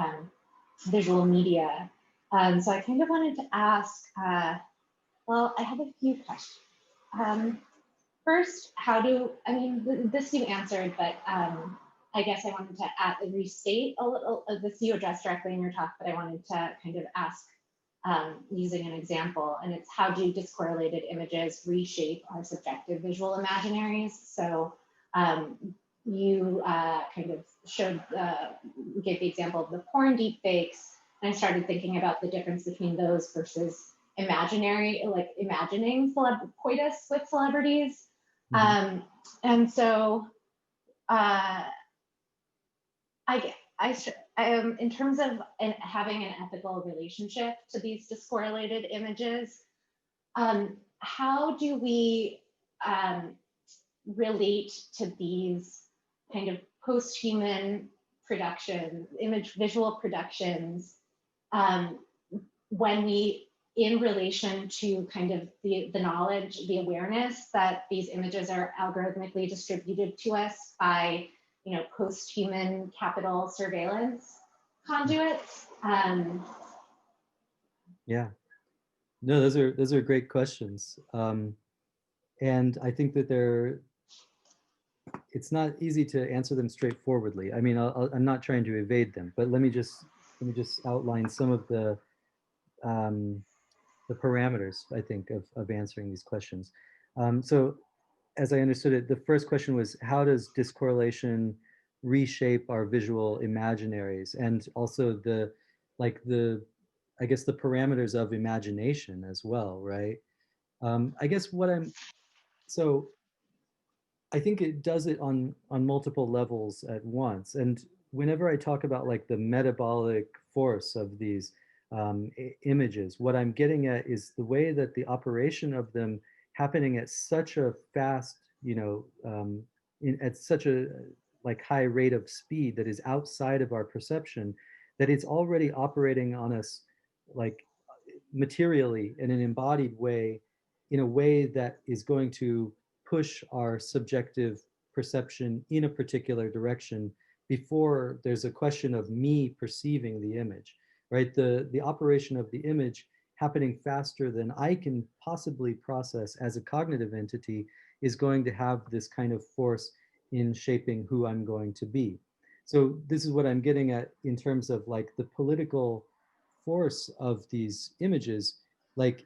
visual media. So I kind of wanted to ask, well, I have a few questions. First, this you answered, but I guess I wanted to restate a little of this you addressed directly in your talk, but I wanted to kind of ask using an example, and it's how do discorrelated images reshape our subjective visual imaginaries? So you kind of gave the example of the porn deepfakes, and I started thinking about the difference between those versus imaginary, like imagining coitus with celebrities. Mm-hmm. And so in terms of having an ethical relationship to these discorrelated images, how do we relate to these kind of post-human productions, visual productions, when we, in relation to kind of the knowledge, the awareness that these images are algorithmically distributed to us by, post-human capital surveillance conduits?
Yeah, no, those are great questions, and I think that it's not easy to answer them straightforwardly. I mean, I'm not trying to evade them, but let me just outline some of the parameters, I think, of answering these questions. So as I understood it, the first question was, how does discorrelation reshape our visual imaginaries? And also I guess the parameters of imagination as well, right? I guess so I think it does it on multiple levels at once. And whenever I talk about like the metabolic force of these images, what I'm getting at is the way that the operation of them happening at such a fast, at such a like high rate of speed that is outside of our perception, that it's already operating on us like materially in an embodied way, in a way that is going to push our subjective perception in a particular direction before there's a question of me perceiving the image, right? The operation of the image happening faster than I can possibly process as a cognitive entity is going to have this kind of force in shaping who I'm going to be. So this is what I'm getting at in terms of like the political force of these images. Like,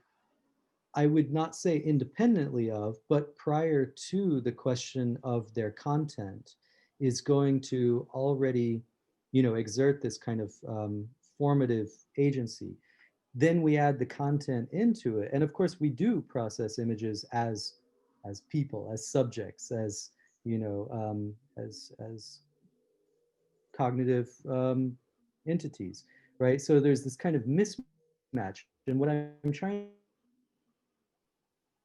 I would not say independently of, but prior to the question of their content, is going to already, exert this kind of formative agency. Then we add the content into it, and of course we do process images as people, as subjects, as as cognitive entities, right? So there's this kind of mismatch, and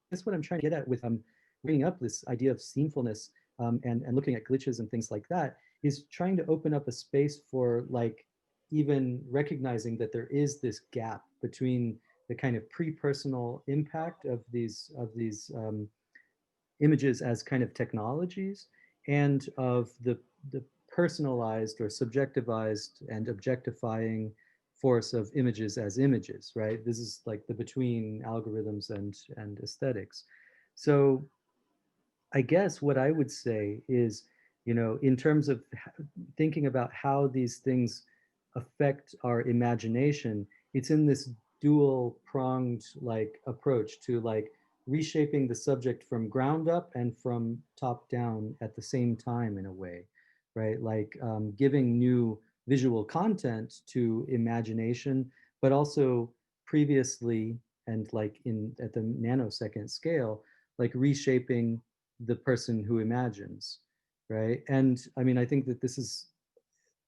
that's what I'm trying to get at with bringing up this idea of seamfulness, and looking at glitches and things like that, is trying to open up a space for like even recognizing that there is this gap between the kind of pre-personal impact of these images as kind of technologies, and of the personalized or subjectivized and objectifying force of images as images, right? This is like the between algorithms and aesthetics. So I guess what I would say is, in terms of thinking about how these things affect our imagination, it's in this dual pronged like approach to like reshaping the subject from ground up and from top down at the same time in a way, right? Like giving new visual content to imagination, but also previously and like in at the nanosecond scale, like reshaping the person who imagines, right? And I mean, I think that this is,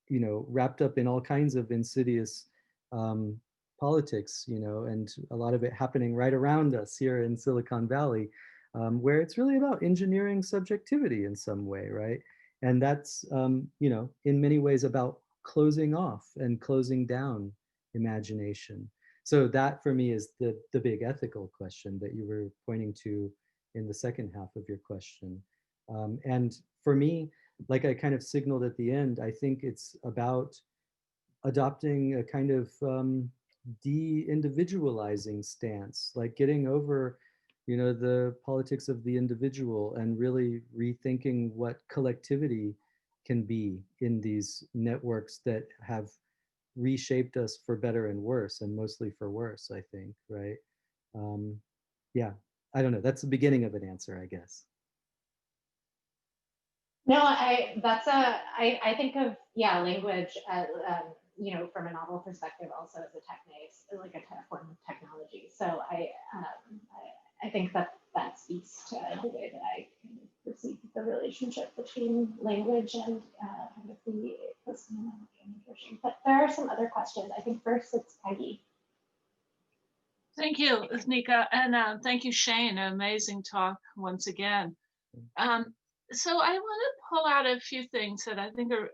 wrapped up in all kinds of insidious um, politics, and a lot of it happening right around us here in Silicon Valley, where it's really about engineering subjectivity in some way, right? And that's, in many ways about closing off and closing down imagination. So that for me is the big ethical question that you were pointing to in the second half of your question. And for me, like I kind of signaled at the end, I think it's about adopting a kind of de-individualizing stance, like getting over, the politics of the individual and really rethinking what collectivity can be in these networks that have reshaped us for better and worse, and mostly for worse, I think, right? Um, yeah, I don't know. That's the beginning of an answer, I guess.
No, I think of, yeah, language as, from a novel perspective also as a technique, like a form of technology. So I think that speaks to the way that I kind of perceive the relationship between language and kind of the epistemology and nutrition. But there are some other questions. I think first it's Peggy.
Thank you, Nika, and thank you, Shane. An amazing talk once again. So I want to pull out a few things that I think are,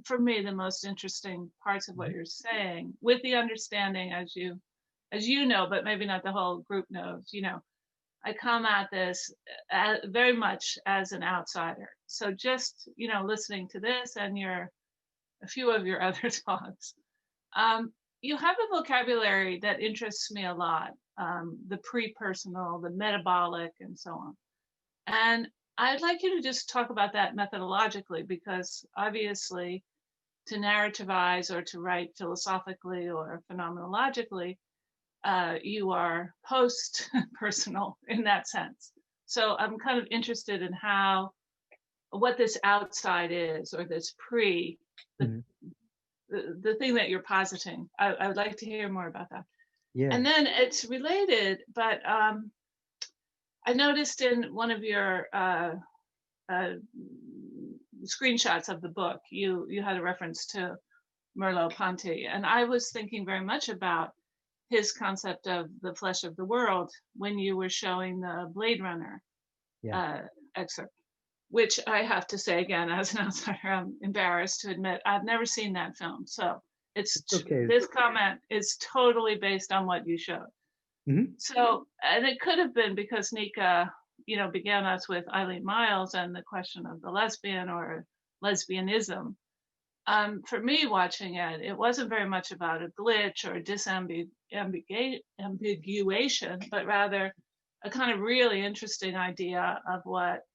for me, the most interesting parts of what you're saying, with the understanding, as you know, but maybe not the whole group knows. I come at this very much as an outsider. So just listening to this and a few of your other talks, you have a vocabulary that interests me a lot. The pre-personal, the metabolic, and so on. And I'd like you to just talk about that methodologically, because obviously to narrativize or to write philosophically or phenomenologically, you are post-personal in that sense. So I'm kind of interested in what this outside is, or this pre, the thing that you're positing. I would like to hear more about that.
Yeah.
And then it's related, but I noticed in one of your screenshots of the book, you had a reference to Merleau-Ponty, and I was thinking very much about his concept of the flesh of the world when you were showing the Blade Runner excerpt, which I have to say again, as an outsider, I'm embarrassed to admit I've never seen that film. So it's okay. This comment is totally based on what you showed. Mm-hmm. So, and it could have been because Nika, began us with Eileen Myles and the question of the lesbian or lesbianism. for me watching it, it wasn't very much about a glitch or a disambiguation, but rather a kind of really interesting idea of what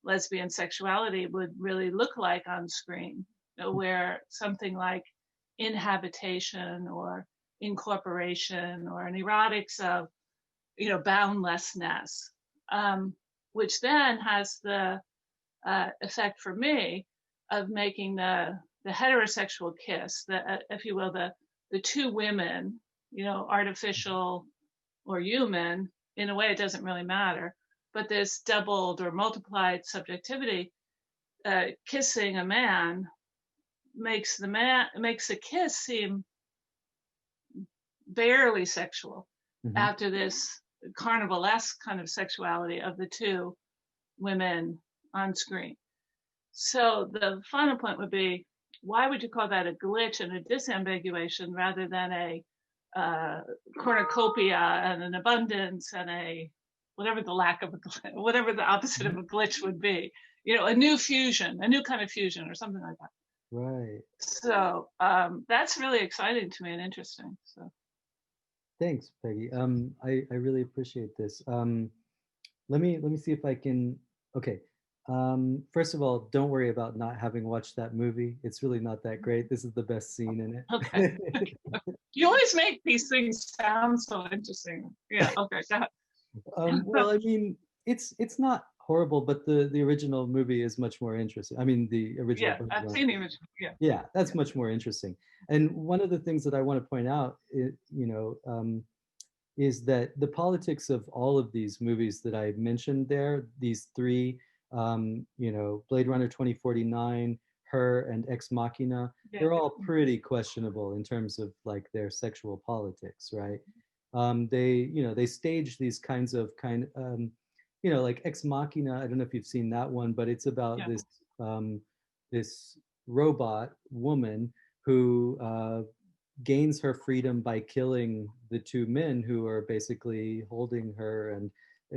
lesbian sexuality would really look like on screen, where something like inhabitation or incorporation or an erotics of, boundlessness, which then has the effect for me of making the heterosexual kiss, if you will, the two women, artificial or human, in a way it doesn't really matter, but this doubled or multiplied subjectivity, kissing a man makes the kiss seem barely sexual after this carnivalesque kind of sexuality of the two women on screen. So the final point would be, why would you call that a glitch and a disambiguation rather than a cornucopia and an abundance and a whatever the whatever the opposite of a glitch would be, a new fusion, a new kind of fusion or something like that.
Right.
So that's really exciting to me and interesting. So
Thanks, Peggy. I really appreciate this. Let me see if I can. Okay. First of all, don't worry about not having watched that movie. It's really not that great. This is the best scene in it.
Okay. You always make these things sound so interesting. Yeah. Okay. Go ahead.
Well, I mean, it's not horrible, but the original movie is much more interesting. I mean, the original.
Yeah, I've seen the original. Yeah.
Yeah, that's much more interesting. And one of the things that I want to point out, is that the politics of all of these movies that I mentioned there, these three, Blade Runner 2049, Her, and Ex Machina, they're all pretty questionable in terms of like their sexual politics, right? They stage these kinds of like Ex Machina. I don't know if you've seen that one, but it's about this robot woman who gains her freedom by killing the two men who are basically holding her and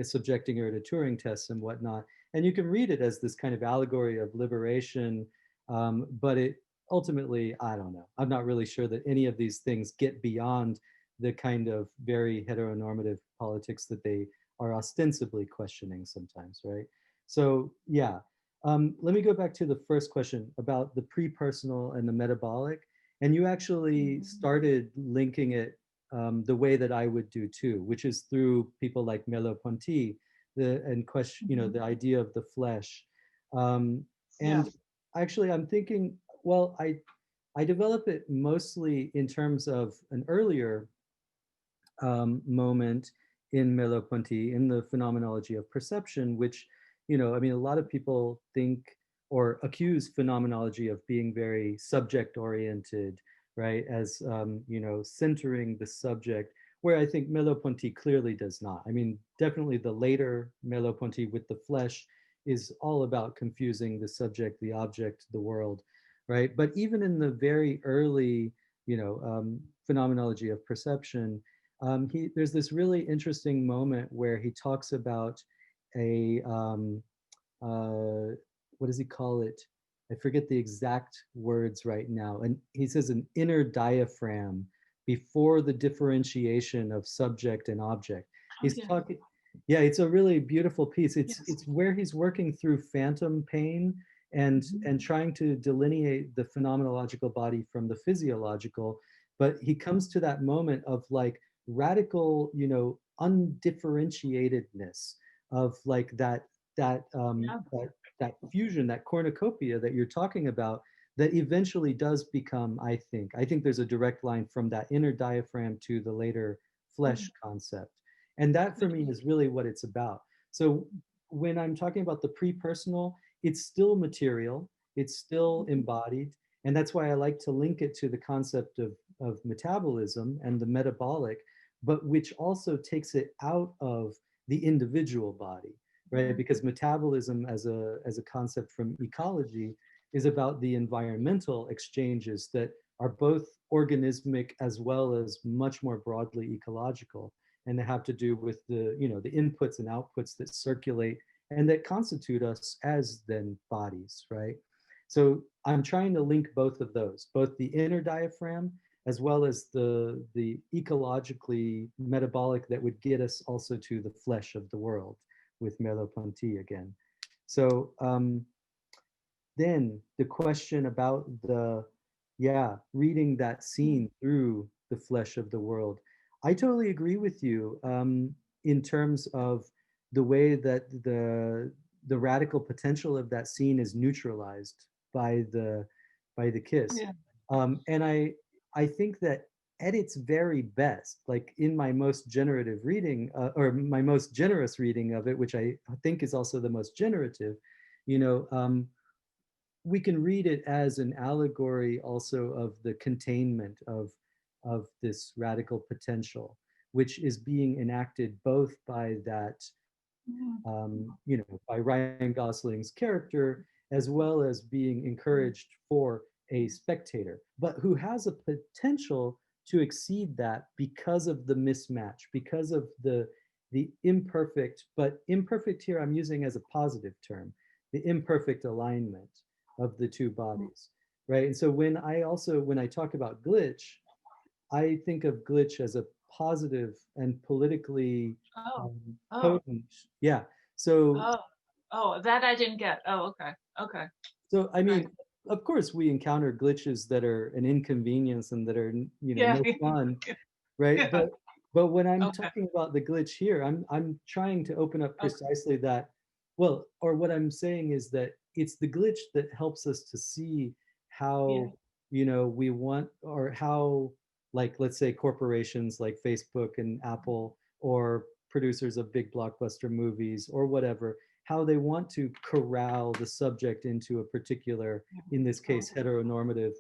subjecting her to Turing tests and whatnot. And you can read it as this kind of allegory of liberation, but it ultimately, I don't know. I'm not really sure that any of these things get beyond the kind of very heteronormative politics that they are ostensibly questioning sometimes, right? So yeah, let me go back to the first question about the pre-personal and the metabolic. And you actually started linking it the way that I would do too, which is through people like Merleau-Ponty, the idea of the flesh. And actually, I'm thinking, well, I develop it mostly in terms of an earlier moment in Merleau-Ponty, in the phenomenology of perception, which, I mean, a lot of people think or accuse phenomenology of being very subject oriented, right? As, centering the subject, where I think Merleau-Ponty clearly does not. I mean, definitely the later Merleau-Ponty with the flesh is all about confusing the subject, the object, the world, right? But even in the very early, phenomenology of perception, there's this really interesting moment where he talks about a what does he call it? I forget the exact words right now. And he says an inner diaphragm before the differentiation of subject and object. He's talking, yeah, it's a really beautiful piece. It's where he's working through phantom pain and trying to delineate the phenomenological body from the physiological. But he comes to that moment of like radical, undifferentiatedness of like that fusion, that cornucopia that you're talking about, that eventually does become, I think there's a direct line from that inner diaphragm to the later flesh concept. And that for me is really what it's about. So when I'm talking about the pre-personal, it's still material, it's still embodied. And that's why I like to link it to the concept of metabolism and the metabolic, but which also takes it out of the individual body, right? Because metabolism as a concept from ecology is about the environmental exchanges that are both organismic as well as much more broadly ecological. And they have to do with the inputs and outputs that circulate and that constitute us as then bodies, right? So I'm trying to link both of those, both the inner diaphragm as well as the ecologically metabolic that would get us also to the flesh of the world with Merleau-Ponty again. So then the question about reading that scene through the flesh of the world. I totally agree with you in terms of the way that the radical potential of that scene is neutralized by the kiss.
Yeah.
And I think that at its very best, like in my most generative reading, or my most generous reading of it, which I think is also the most generative, you know, we can read it as an allegory also of the containment of this radical potential, which is being enacted both by that, you know, by Ryan Gosling's character, as well as being encouraged for a spectator, but who has a potential to exceed that because of the mismatch, because of the imperfect, but imperfect here I'm using as a positive term, the imperfect alignment of the two bodies, right? And so when I talk about glitch, I think of glitch as a positive and politically
Oh, oh,
potent. Yeah. So
oh, oh, that I didn't get. Oh, okay, okay,
so I
right.
mean, of course, we encounter glitches that are an inconvenience and that are, you know,
Yeah,
no fun, right?
yeah,
But when I'm
okay,
talking about the glitch here, I'm trying to open up
okay,
precisely that. Well, or what I'm saying is that it's the glitch that helps us to see
yeah,
how, you know, we want, or how, like, let's say corporations like Facebook and Apple, or producers of big blockbuster movies or whatever, how they want to corral the subject into a particular, in this case, heteronormative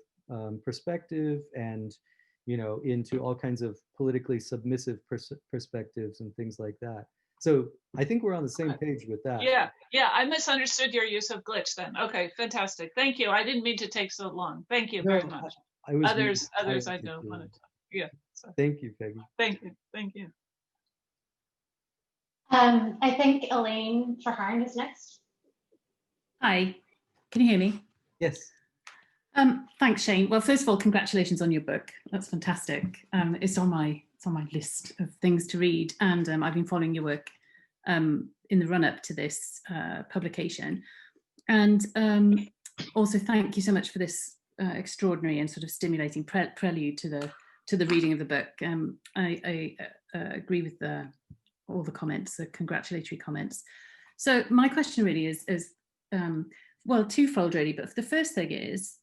perspective, and, you know, into all kinds of politically submissive perspectives and things like that. So I think we're on the same
okay.
page with that.
Yeah, yeah, I misunderstood your use of glitch then. Okay, fantastic. Thank you. I didn't mean to take so long. Thank you very
No,
much.
I was really
Others
trying
I
to
don't want to
do.
talk. Yeah, so
Thank you, Peggy.
thank you, thank you.
I think Elaine Traharn is next.
Hi, can you hear me?
Yes.
Thanks, Shane. Well, first of all, congratulations on your book. That's fantastic. It's on my list of things to read, and I've been following your work in the run-up to this publication. And also, thank you so much for this extraordinary and sort of stimulating prelude to the reading of the book. I agree with all the comments, the congratulatory comments. So my question really is well, twofold really, but the first thing is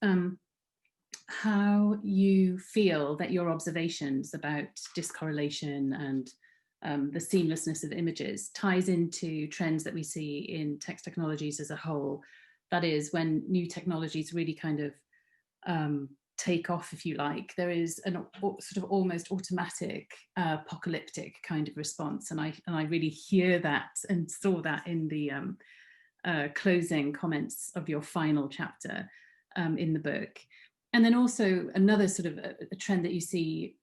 how you feel that your observations about discorrelation and the seamlessness of images ties into trends that we see in text technologies as a whole. That is, when new technologies really kind of take off, if you like, there is a sort of almost automatic apocalyptic kind of response. And I really hear that and saw that in the closing comments of your final chapter in the book. And then also another sort of a trend that you see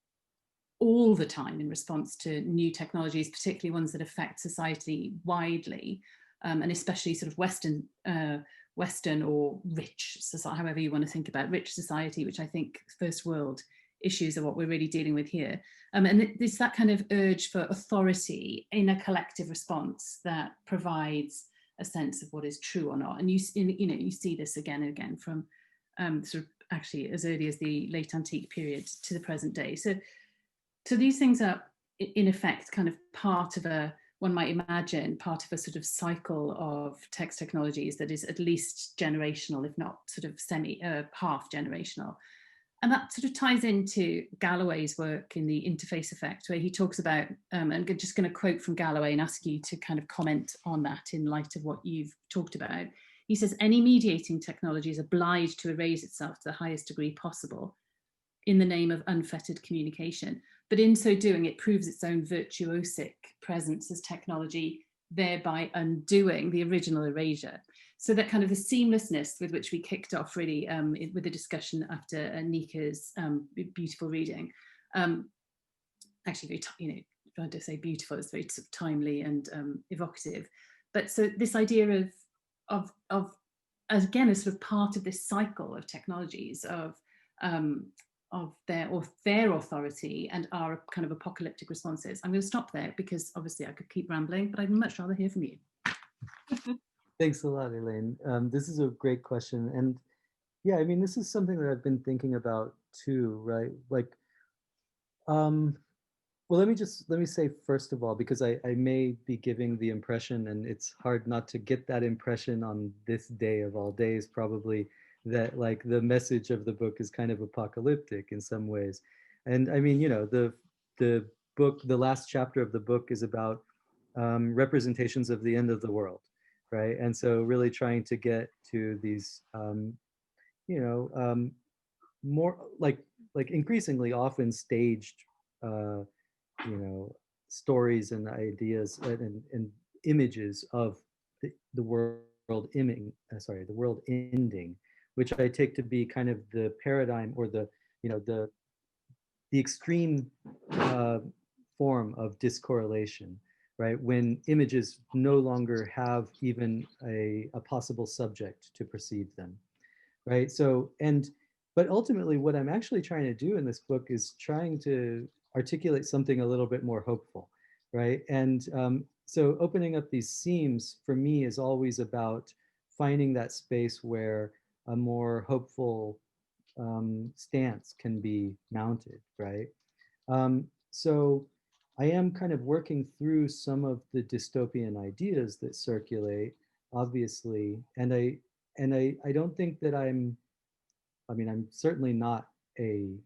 all the time in response to new technologies, particularly ones that affect society widely, and especially sort of Western or rich society, however you want to think about rich society, which I think first world issues are what we're really dealing with here. And it's that kind of urge for authority in a collective response that provides a sense of what is true or not. And you see this again and again from sort of actually as early as the late antique period to the present day. So these things are in effect kind of part of one might imagine, part of a sort of cycle of text technologies that is at least generational, if not sort of half generational. And that sort of ties into Galloway's work in the interface effect, where he talks about, and I'm just going to quote from Galloway and ask you to kind of comment on that in light of what you've talked about. He says, any mediating technology is obliged to erase itself to the highest degree possible in the name of unfettered communication. But in so doing, it proves its own virtuosic presence as technology, thereby undoing the original erasure. So that kind of the seamlessness with which we kicked off really with the discussion after Nika's beautiful reading. Actually, if I say beautiful, it's very timely and evocative. But so this idea of again, as sort of part of this cycle of technologies of their authority and our kind of apocalyptic responses. I'm going to stop there because obviously I could keep rambling, but I'd much rather hear from you.
Thanks a lot, Elaine. This is a great question. And yeah, I mean, this is something that I've been thinking about too, right? Like, well, let me say first of all, because I may be giving the impression, and it's hard not to get that impression on this day of all days, probably, that like the message of the book is kind of apocalyptic in some ways. And I mean, you know, the book, the last chapter of the book is about representations of the end of the world, right? And so really trying to get to these, you know, more like increasingly often staged, you know, stories and ideas and images of the world the world ending, which I take to be kind of the paradigm or the, you know, the extreme form of discorrelation, right? When images no longer have even a possible subject to perceive them, right? So, but ultimately what I'm actually trying to do in this book is trying to articulate something a little bit more hopeful, right? And so opening up these seams for me is always about finding that space where a more hopeful stance can be mounted, right? So I am kind of working through some of the dystopian ideas that circulate, obviously, and I don't think that I mean, I'm certainly not a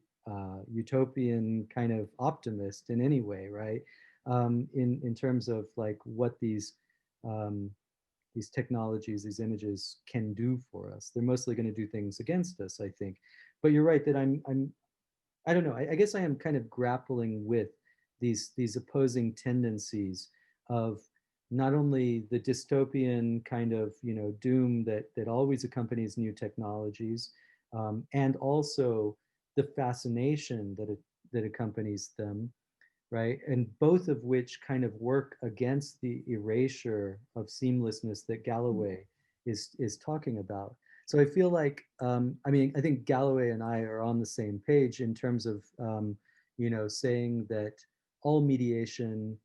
utopian kind of optimist in any way, right? In terms of like what these technologies, these images can do for us. They're mostly going to do things against us, I think. But you're right that I don't know. I guess I am kind of grappling with these opposing tendencies of not only the dystopian kind of, you know, doom that always accompanies new technologies, and also the fascination that accompanies them, right? And both of which kind of work against the erasure of seamlessness that Galloway is talking about. So I feel like, I mean, I think Galloway and I are on the same page in terms of, you know, saying that all mediation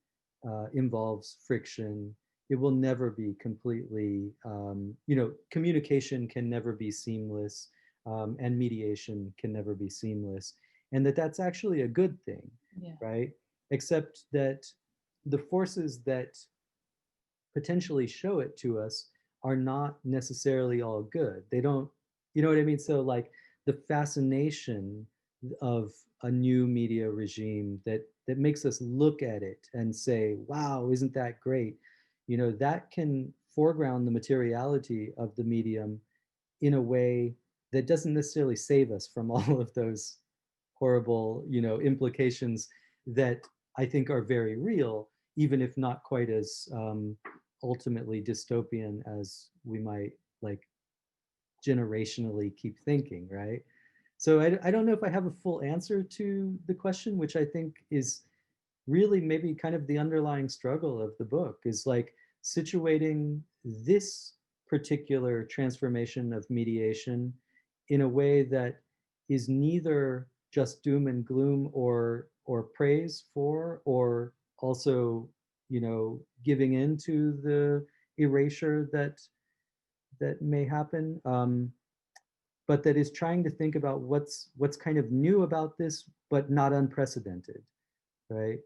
involves friction. It will never be completely, you know, communication can never be seamless, and mediation can never be seamless. And that's actually a good thing, yeah, right? Except that the forces that potentially show it to us are not necessarily all good. They don't, you know what I mean? So like the fascination of a new media regime that makes us look at it and say, wow, isn't that great? You know, that can foreground the materiality of the medium in a way that doesn't necessarily save us from all of those horrible, you know, implications that I think are very real, even if not quite as ultimately dystopian as we might like generationally keep thinking, right? So I don't know if I have a full answer to the question, which I think is really maybe kind of the underlying struggle of the book, is like situating this particular transformation of mediation in a way that is neither just doom and gloom or praise for, or also, you know, giving into the erasure that may happen, but that is trying to think about what's kind of new about this, but not unprecedented, right?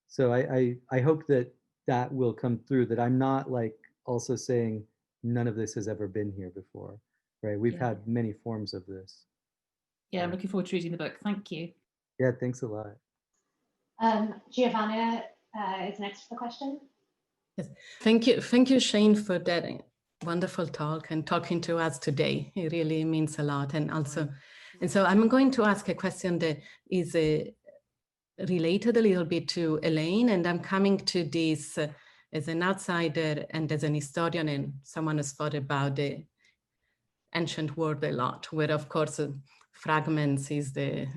So I hope that will come through, that I'm not like also saying none of this has ever been here before, right? We've had many forms of this.
Yeah, I'm looking forward to reading the book. Thank you.
Yeah, thanks a lot.
Giovanna is next for the question.
Yes, thank you, Shane, for that wonderful talk and talking to us today. It really means a lot. And also, and so I'm going to ask a question that is related a little bit to Elaine, and I'm coming to this as an outsider and as an historian and someone who's thought about the ancient world a lot, where of course fragments is the,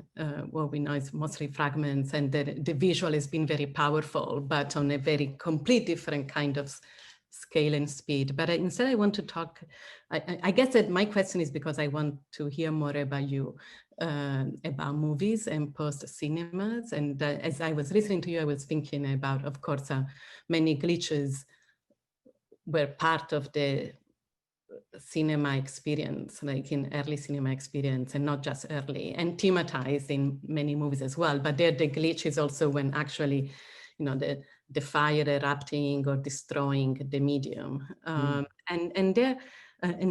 what we know is mostly fragments, and the visual has been very powerful, but on a very complete different kind of scale. scale and speed. But instead I want to talk, I guess that my question is because I want to hear more about you, about movies and post-cinemas. And as I was listening to you, I was thinking about, of course, many glitches were part of the cinema experience, like in early cinema experience, and not just early, and thematized in many movies as well. But there, the glitch is also when actually, you know, the fire erupting or destroying the medium. And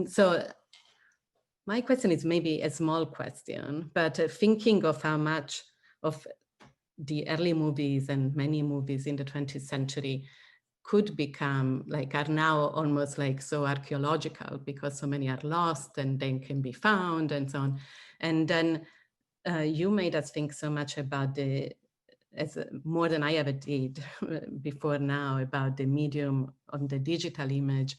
so my question is maybe a small question, but thinking of how much of the early movies and many movies in the 20th century could become like, are now almost like so archaeological because so many are lost and then can be found and so on. And then you made us think so much about more than I ever did before now, about the medium on the digital image.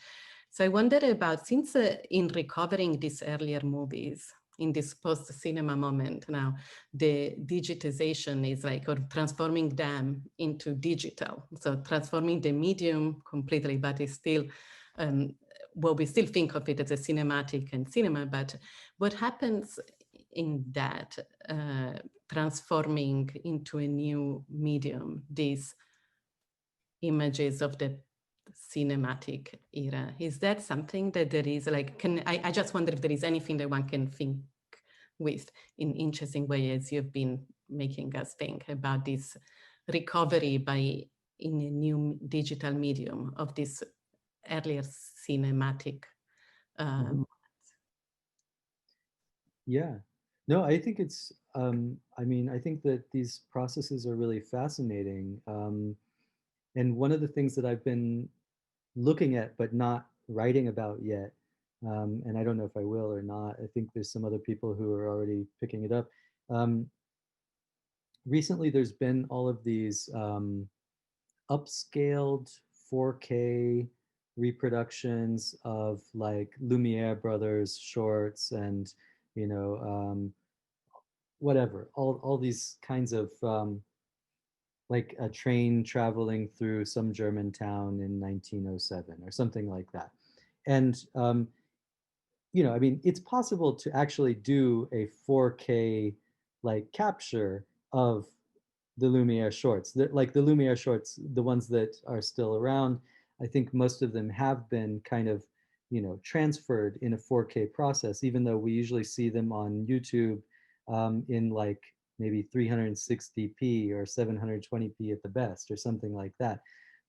So I wondered about, since in recovering these earlier movies, in this post-cinema moment now, the digitization is like, or transforming them into digital. So transforming the medium completely, but it's still, well, we still think of it as a cinematic and cinema, but what happens in that transforming into a new medium, these images of the cinematic era? Is that something that there is like, I just wonder if there is anything that one can think with in interesting ways you've been making us think about this recovery in a new digital medium of this earlier cinematic
Yeah, no, I think it's, I mean, I think that these processes are really fascinating. And one of the things that I've been looking at, but not writing about yet, and I don't know if I will or not, I think there's some other people who are already picking it up. Recently, there's been all of these upscaled 4K reproductions of like Lumiere brothers shorts and, you know, whatever, all these kinds of like a train traveling through some German town in 1907 or something like that. And, you know, I mean, it's possible to actually do a 4K like capture of the Lumiere shorts. Like the Lumiere shorts, the ones that are still around, I think most of them have been kind of, you know, transferred in a 4K process, even though we usually see them on YouTube in like maybe 360p or 720p at the best or something like that.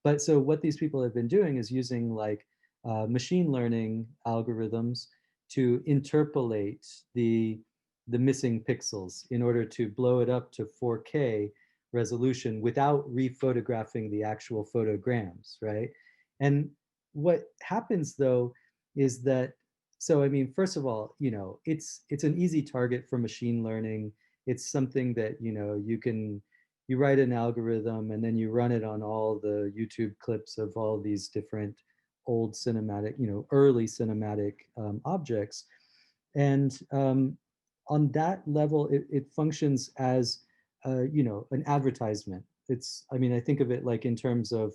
But so what these people have been doing is using like machine learning algorithms to interpolate the missing pixels in order to blow it up to 4K resolution without rephotographing the actual photograms, right? And what happens though is that, so I mean, first of all, you know, it's an easy target for machine learning. It's something that, you know, you write an algorithm and then you run it on all the YouTube clips of all these different old cinematic, you know, early cinematic objects. And on that level, it functions as, you know, an advertisement. It's, I mean, I think of it like in terms of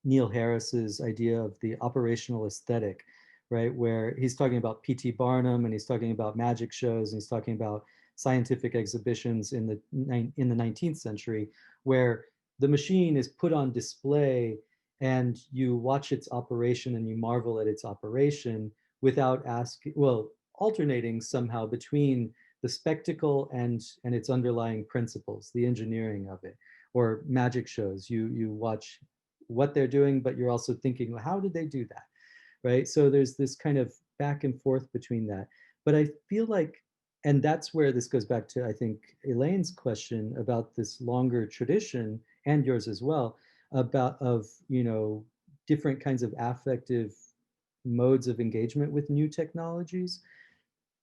Neil Harris's idea of the operational aesthetic, right? Where he's talking about P.T. Barnum and he's talking about magic shows and he's talking about scientific exhibitions in the 19th century, where the machine is put on display and you watch its operation and you marvel at its operation without asking, well, alternating somehow between the spectacle and its underlying principles, the engineering of it. Or magic shows, you watch what they're doing, but you're also thinking, well, how did they do that, right? So there's this kind of back and forth between that. But I feel like, and that's where this goes back to, I think, Elaine's question about this longer tradition, and yours as well, about of, you know, different kinds of affective modes of engagement with new technologies.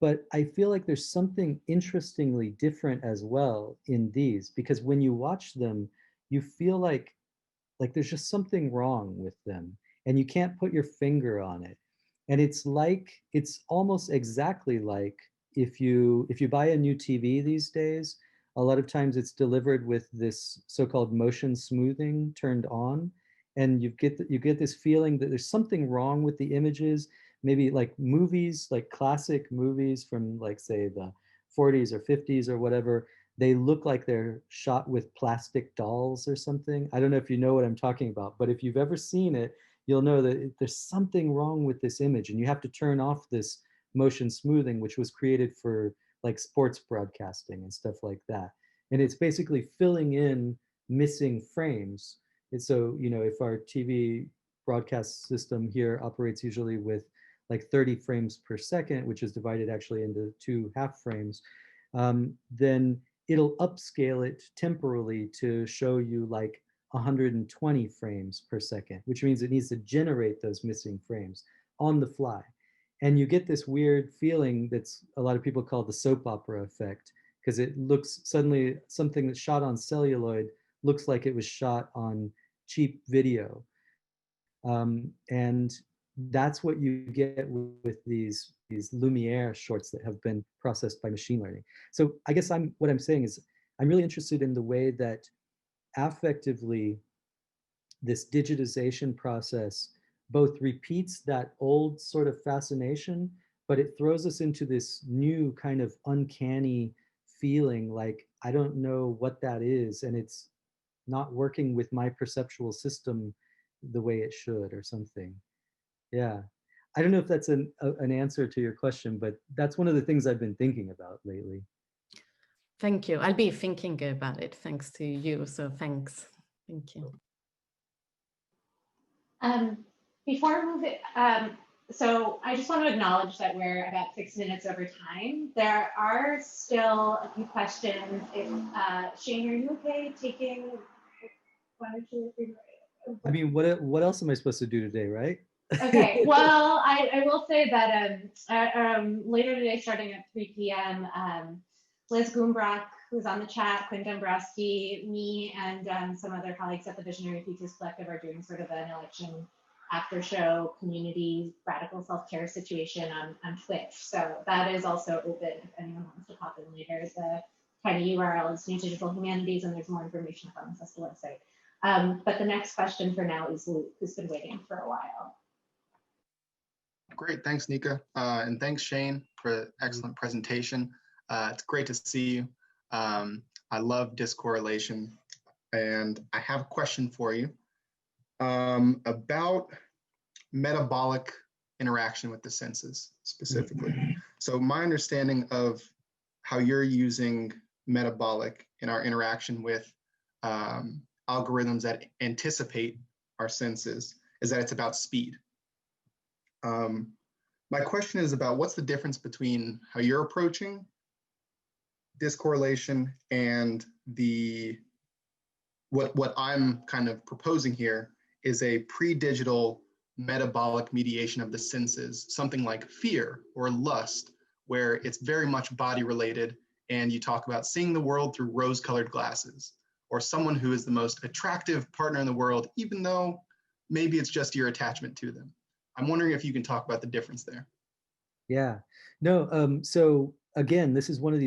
But I feel like there's something interestingly different as well in these, because when you watch them, you feel like there's just something wrong with them and you can't put your finger on it. And it's like, it's almost exactly like if you buy a new TV these days, a lot of times it's delivered with this so-called motion smoothing turned on, and you get this feeling that there's something wrong with the images. Maybe like movies, like classic movies from like say the 40s or 50s or whatever, they look like they're shot with plastic dolls or something. I don't know if you know what I'm talking about, but if you've ever seen it, you'll know that there's something wrong with this image, and you have to turn off this motion smoothing, which was created for like sports broadcasting and stuff like that. And it's basically filling in missing frames. And so, you know, if our TV broadcast system here operates usually with like 30 frames per second, which is divided actually into 2 half frames, then it'll upscale it temporally to show you like 120 frames per second, which means it needs to generate those missing frames on the fly. And you get this weird feeling that's a lot of people call the soap opera effect, because it looks suddenly something that's shot on celluloid looks like it was shot on cheap video. And that's what you get with these Lumiere shorts that have been processed by machine learning. So I guess what I'm saying is I'm really interested in the way that affectively this digitization process both repeats that old sort of fascination, but it throws us into this new kind of uncanny feeling like I don't know what that is, and it's not working with my perceptual system the way it should or something. Yeah. I don't know if that's an answer to your question, but that's one of the things I've been thinking about lately.
Thank you. I'll be thinking about it thanks to you. So thanks. Thank you.
Before moving, so I just want to acknowledge that we're about 6 minutes over time. There are still a few questions. If Shane, are you okay taking 1 or 2 or 3?
I mean, what else am I supposed to do today, right?
Okay, well, I will say that later today, starting at 3 p.m., Liz Goombrock, who's on the chat, Quinn Dombrowski, me, and some other colleagues at the Visionary Futures Collective are doing sort of an election after show community radical self-care situation on Twitch. So that is also open if anyone wants to pop in later. The kind of URL is New Digital Humanities, and there's more information up on the CESTA website. But the next question for now is Luke, who's been waiting for a while.
Great, thanks, Nika. And thanks, Shane, for an excellent presentation. It's great to see you. I love discorrelation. And I have a question for you about metabolic interaction with the senses specifically. So my understanding of how you're using metabolic in our interaction with algorithms that anticipate our senses is that it's about speed. My question is about what's the difference between how you're approaching discorrelation and what I'm kind of proposing here is a pre-digital metabolic mediation of the senses, something like fear or lust, where it's very much body related, and you talk about seeing the world through rose-colored glasses, or someone who is the most attractive partner in the world, even though maybe it's just your attachment to them. I'm wondering if you can talk about the difference there.
Yeah, no. So again, this is one of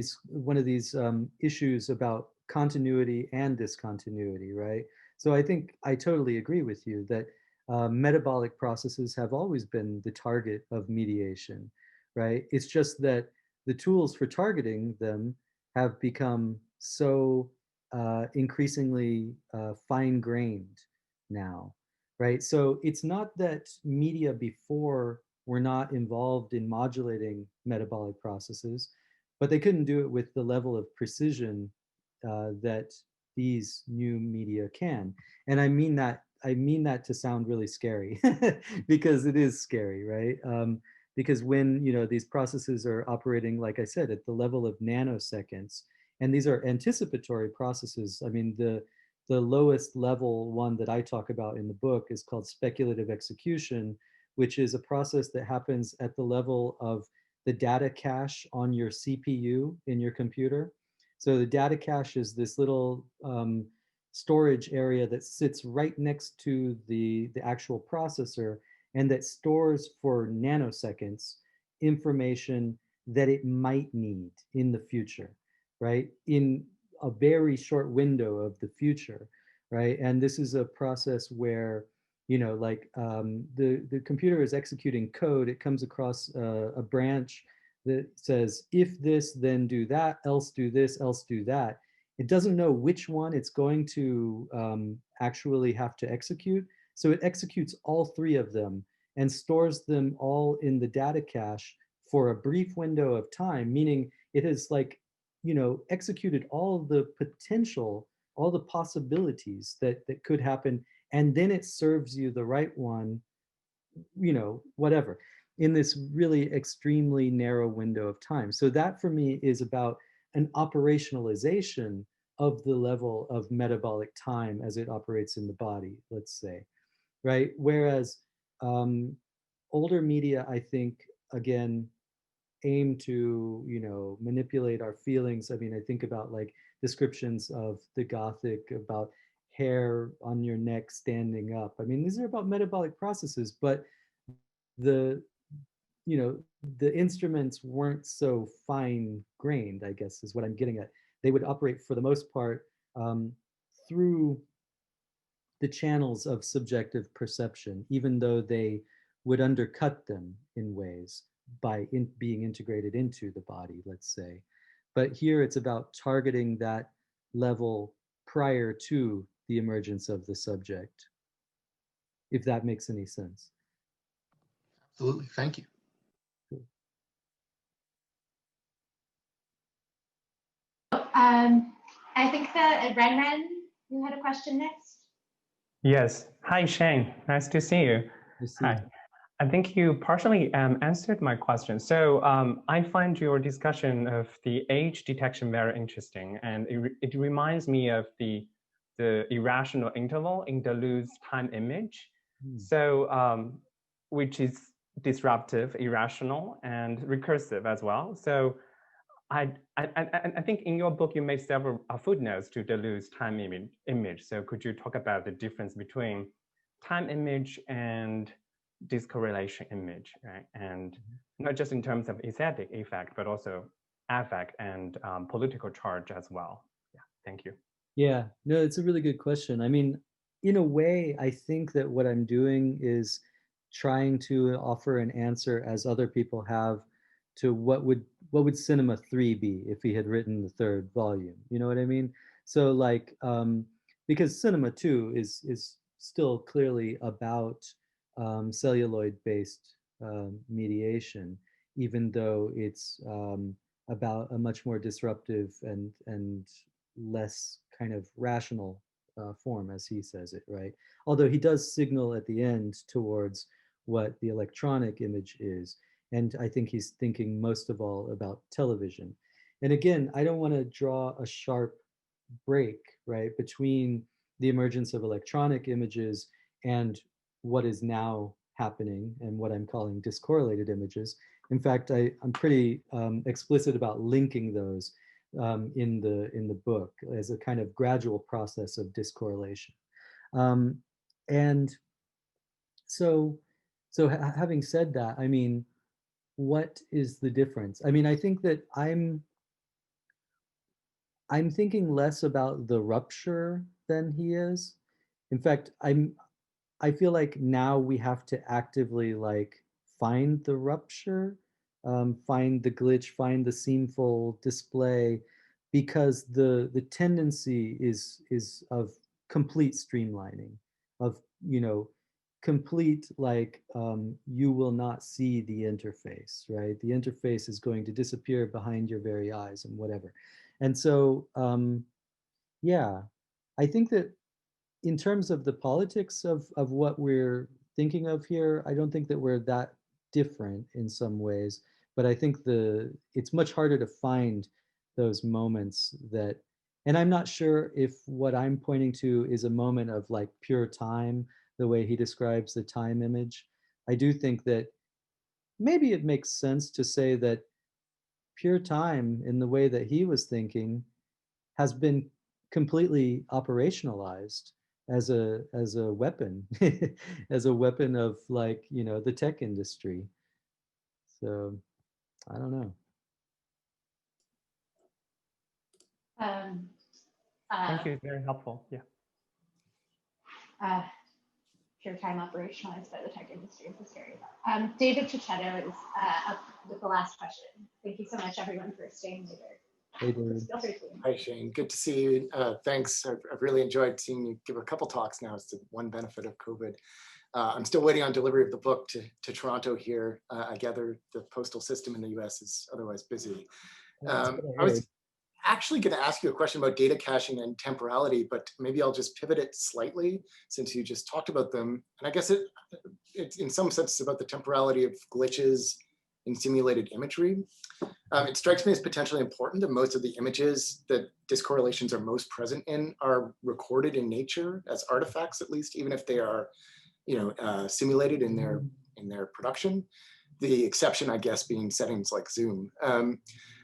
these issues about continuity and discontinuity, right? So I think I totally agree with you that metabolic processes have always been the target of mediation, right? It's just that the tools for targeting them have become so increasingly fine-grained now, right? So it's not that media before were not involved in modulating metabolic processes, but they couldn't do it with the level of precision that these new media can. And I mean that to sound really scary because it is scary, right? Because when these processes are operating, like I said, at the level of nanoseconds, and these are anticipatory processes. I mean, the lowest level one that I talk about in the book is called speculative execution, which is a process that happens at the level of the data cache on your CPU in your computer. So the data cache is this little storage area that sits right next to the actual processor, and that stores for nanoseconds information that it might need in the future, right? In a very short window of the future, right? And this is a process where You know, like the computer is executing code. It comes across a branch that says, if this, then do that, else do this, else do that. It doesn't know which one it's going to actually have to execute. So it executes all three of them and stores them all in the data cache for a brief window of time, meaning it has like, you know, executed all the potential, all the possibilities that could happen, and then it serves you the right one, you know, whatever, in this really extremely narrow window of time. So that for me is about an operationalization of the level of metabolic time as it operates in the body, let's say, right? Whereas older media, I think, again, aim to, you know, manipulate our feelings. I mean, I think about like descriptions of the Gothic about hair on your neck standing up. I mean, these are about metabolic processes, but the, you know, the instruments weren't so fine grained, I guess is what I'm getting at. They would operate for the most part through the channels of subjective perception, even though they would undercut them in ways by being integrated into the body, let's say. But here it's about targeting that level prior to the emergence of the subject, if that makes any sense.
Absolutely, thank you.
I think that Ren, you had a question next.
Yes. Hi, Shane. Nice to see you. Hi. I think you partially answered my question. So I find your discussion of the age detection very interesting, and it reminds me of the irrational interval in Deleuze's time image. So which is disruptive, irrational, and recursive as well. So I think in your book you made several footnotes to Deleuze's time image. So could you talk about the difference between time image and discorrelation image, right? And not just in terms of aesthetic effect, but also affect and political charge as well. Yeah, thank you.
Yeah, no, it's a really good question. I mean, in a way, I think that what I'm doing is trying to offer an answer as other people have to what would Cinema 3 be if he had written the third volume. You know what I mean? So like, because Cinema 2 is still clearly about celluloid-based mediation, even though it's about a much more disruptive and less kind of rational form, as he says it, right? Although he does signal at the end towards what the electronic image is. And I think he's thinking most of all about television. And again, I don't want to draw a sharp break, right, between the emergence of electronic images and what is now happening and what I'm calling discorrelated images. In fact, I'm pretty explicit about linking those in the book as a kind of gradual process of discorrelation. And so having said that, I mean, what is the difference? I mean, I think that I'm thinking less about the rupture than he is. In fact, I feel like now we have to actively like find the rupture, find the glitch, find the seamful display, because the tendency is of complete streamlining, of, you know, complete like you will not see the interface, right? The interface is going to disappear behind your very eyes and whatever. And so yeah, I think that in terms of the politics of what we're thinking of here, I don't think that we're that different in some ways, but I think it's much harder to find those moments that, and I'm not sure if what I'm pointing to is a moment of like pure time, the way he describes the time image. I do think that maybe it makes sense to say that pure time in the way that he was thinking has been completely operationalized as a weapon as a weapon of, like, you know, the tech industry. So I don't know.
Thank you, it's very helpful. Yeah.
pure time operationalized by the tech industry is this area. David Chichetto is up with the last question. Thank you so much, everyone, for staying later.
Hey, David.
Feel free to.
Hi, Shane. Good to see you. Thanks. I've really enjoyed seeing you give a couple talks now. It's the one benefit of COVID. I'm still waiting on delivery of the book to Toronto here. I gather the postal system in the US is otherwise busy. I was actually going to ask you a question about data caching and temporality, but maybe I'll just pivot it slightly since you just talked about them. And I guess it's in some sense about the temporality of glitches in simulated imagery. It strikes me as potentially important that most of the images that discorrelations are most present in are recorded in nature as artifacts, at least, even if they are, simulated in their production. The exception, I guess, being settings like Zoom.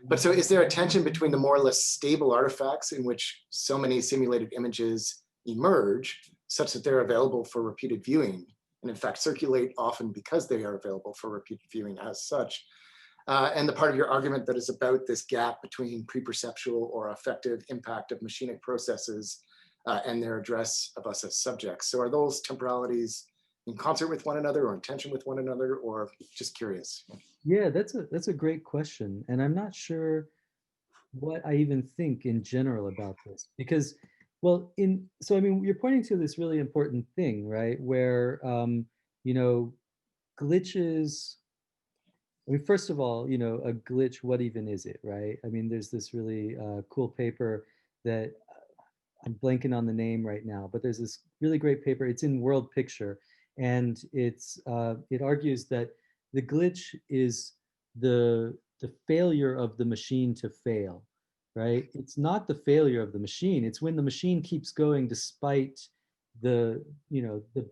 But so is there a tension between the more or less stable artifacts in which so many simulated images emerge such that they're available for repeated viewing, and in fact circulate often because they are available for repeated viewing as such, and the part of your argument that is about this gap between pre-perceptual or affective impact of machinic processes and their address of us as subjects. So are those temporalities in concert with one another or in tension with one another, or just curious?
Yeah, that's a great question. And I'm not sure what I even think in general about this, because, well, so I mean, you're pointing to this really important thing, right? Where, glitches, I mean, first of all, a glitch, what even is it, right? I mean, there's this really cool paper that I'm blanking on the name right now, but there's this really great paper. It's in World Picture, and it argues that the glitch is the failure of the machine to fail, right? It's not the failure of the machine. It's when the machine keeps going despite the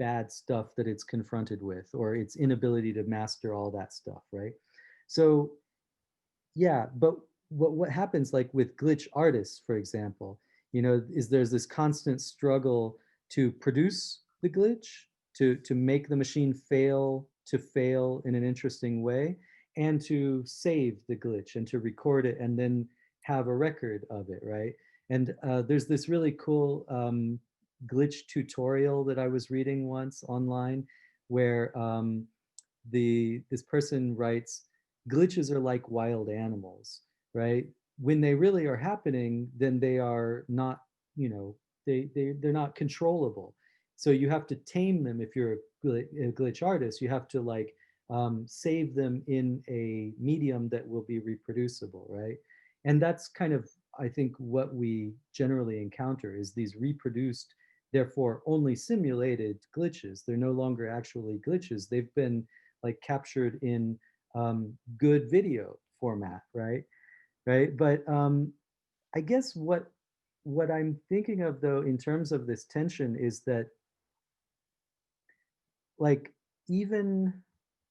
bad stuff that it's confronted with, or its inability to master all that stuff, right? So yeah, but what happens, like with glitch artists, for example, is there's this constant struggle to produce the glitch, to make the machine fail in an interesting way, and to save the glitch and to record it and then have a record of it, right? And there's this really cool glitch tutorial that I was reading once online, where this person writes, glitches are like wild animals, right? When they really are happening, then they are not, they're not controllable. So you have to tame them. If you're a glitch artist, you have to like save them in a medium that will be reproducible, right? And that's kind of, I think, what we generally encounter is these reproduced, therefore only simulated glitches. They're no longer actually glitches. They've been like captured in good video format, right? But I guess what I'm thinking of, though, in terms of this tension is that, like, even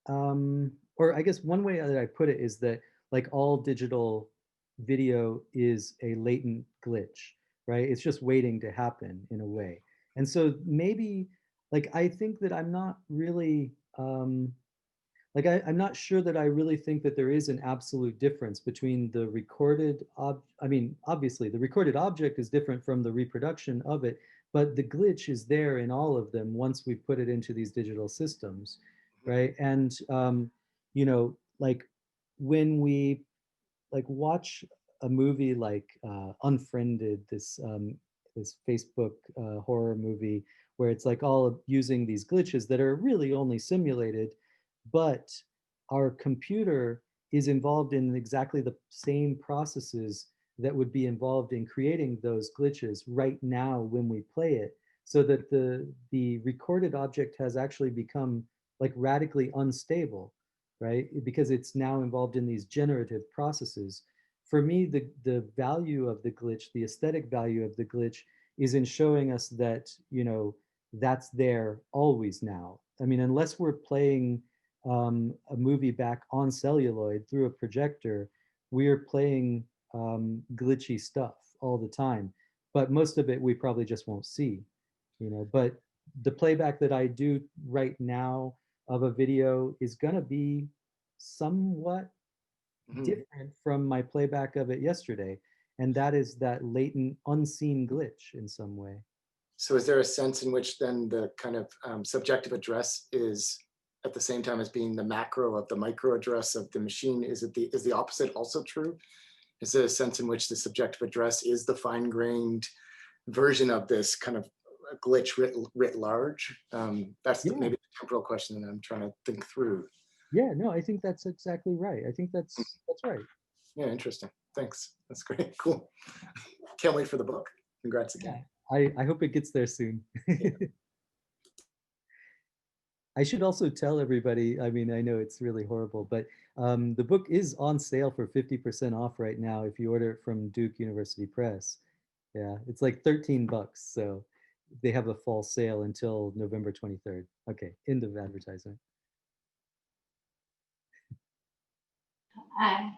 or I guess one way that I put it is that, like, all digital video is a latent glitch, right? It's just waiting to happen in a way. And so maybe, like, I think that I'm not really like, I'm not sure that I really think that there is an absolute difference between the recorded I mean, obviously the recorded object is different from the reproduction of it, but the glitch is there in all of them once we put it into these digital systems, right? And like when we like watch a movie like Unfriended, this Facebook horror movie, where it's like all using these glitches that are really only simulated, but our computer is involved in exactly the same processes that would be involved in creating those glitches right now when we play it, so that the recorded object has actually become like radically unstable, right? Because it's now involved in these generative processes. For me, the value of the glitch, the aesthetic value of the glitch, is in showing us that, that's there always now. I mean, unless we're playing a movie back on celluloid through a projector, we're playing glitchy stuff all the time. But most of it we probably just won't see, But the playback that I do right now of a video is going to be somewhat different from my playback of it yesterday. And that is that latent, unseen glitch in some way.
So is there a sense in which then the kind of subjective address is at the same time as being the macro of the micro address of the machine? Is the opposite also true? Is there a sense in which the subjective address is the fine-grained version of this kind of glitch writ large? That's maybe the temporal question that I'm trying to think through.
Yeah, no, I think that's exactly right. I think that's right.
Yeah, interesting. Thanks. That's great. Cool. Can't wait for the book. Congrats again.
Yeah, I hope it gets there soon. I should also tell everybody, I mean, I know it's really horrible, but the book is on sale for 50% off right now if you order it from Duke University Press. Yeah, it's like 13 bucks. So they have a fall sale until November 23rd. Okay, end of advertisement.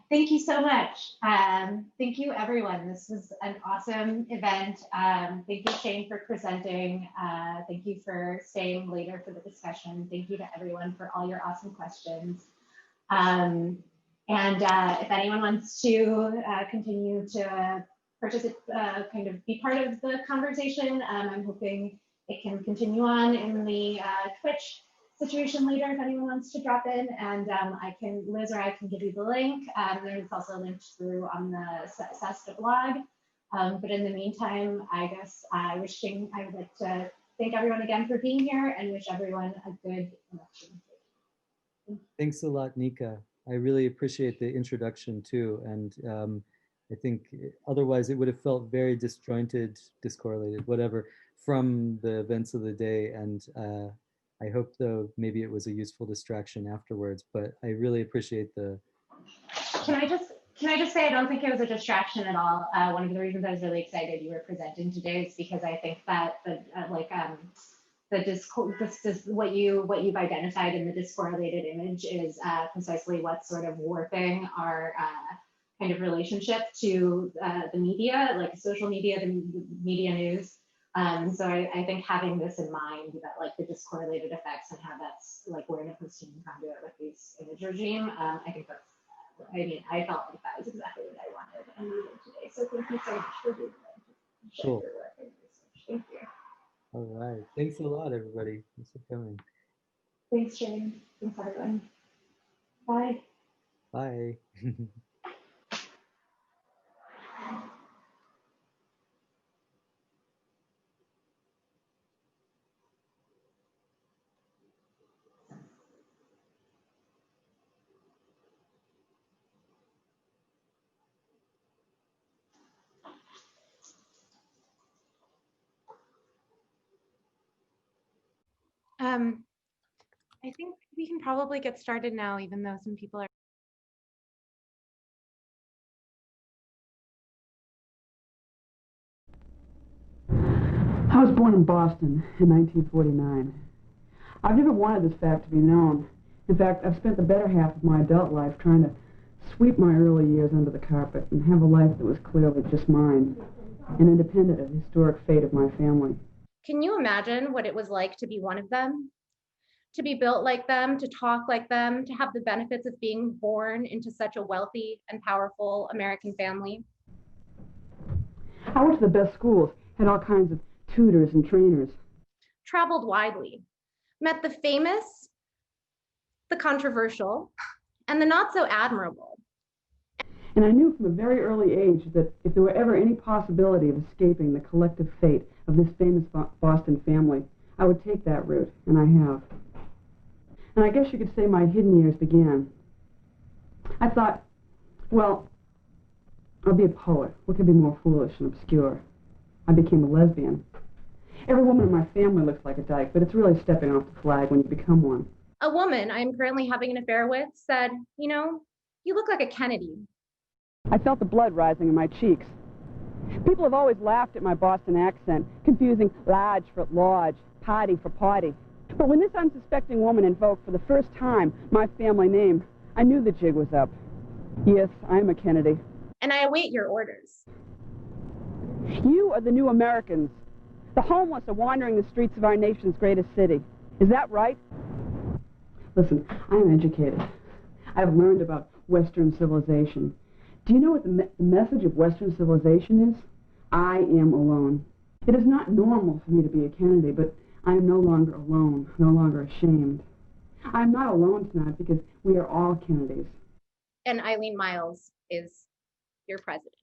Thank you so much. Thank you, everyone. This was an awesome event. Thank you, Shane, for presenting. Thank you for staying later for the discussion. Thank you to everyone for all your awesome questions. If anyone wants to continue to participate, kind of be part of the conversation, I'm hoping it can continue on in the Twitch situation later if anyone wants to drop in, and Liz or I can give you the link. There's also linked through on the CESTA blog. But in the meantime, I guess I would like to thank everyone again for being here and wish everyone a good election.
Thanks a lot, Nika. I really appreciate the introduction too. And I think otherwise it would have felt very disjointed, discorrelated, whatever, from the events of the day. And I hope, though, maybe it was a useful distraction afterwards, but I really appreciate the...
Can I just say I don't think it was a distraction at all. One of the reasons I was really excited you were presenting today is because I think that what you've identified in the discorrelated image is precisely what's sort of warping our kind of relationship to the media, like social media, the media news. So I think having this in mind, that like the discorrelated effects and how that's like we're in a pristine conduit with these image regime, I think that's, I mean, I felt like that was exactly what I wanted and needed today. So thank you so much for doing that.
Cool.
Your work and research. Thank you.
All right. Thanks a lot, everybody. Thanks for coming.
Thanks, Shane. Thanks, everyone. Bye.
Bye.
I think we can probably get started now, even though some people are.
I was born in Boston in 1949. I've never wanted this fact to be known. In fact, I've spent the better half of my adult life trying to sweep my early years under the carpet and have a life that was clearly just mine and independent of the historic fate of my family.
Can you imagine what it was like to be one of them? To be built like them, to talk like them, to have the benefits of being born into such a wealthy and powerful American family?
I went to the best schools, had all kinds of tutors and trainers.
Traveled widely, met the famous, the controversial, and the not so admirable.
And I knew from a very early age that if there were ever any possibility of escaping the collective fate of this famous Boston family, I would take that route, and I have. And I guess you could say my hidden years began. I thought, well, I'll be a poet. What could be more foolish and obscure? I became a lesbian. Every woman in my family looks like a dyke, but it's really stepping off the flag when you become one.
A woman I am currently having an affair with said, you know, you look like a Kennedy.
I felt the blood rising in my cheeks. People have always laughed at my Boston accent, confusing lodge for lodge, party for party. But when this unsuspecting woman invoked for the first time my family name, I knew the jig was up. Yes, I'm a Kennedy.
And I await your orders.
You are the new Americans. The homeless are wandering the streets of our nation's greatest city. Is that right? Listen, I'm educated. I've learned about Western civilization. Do you know what the message of Western civilization is? I am alone. It is not normal for me to be a Kennedy, but I am no longer alone, no longer ashamed. I am not alone tonight because we are all Kennedys.
And Eileen Miles is your president.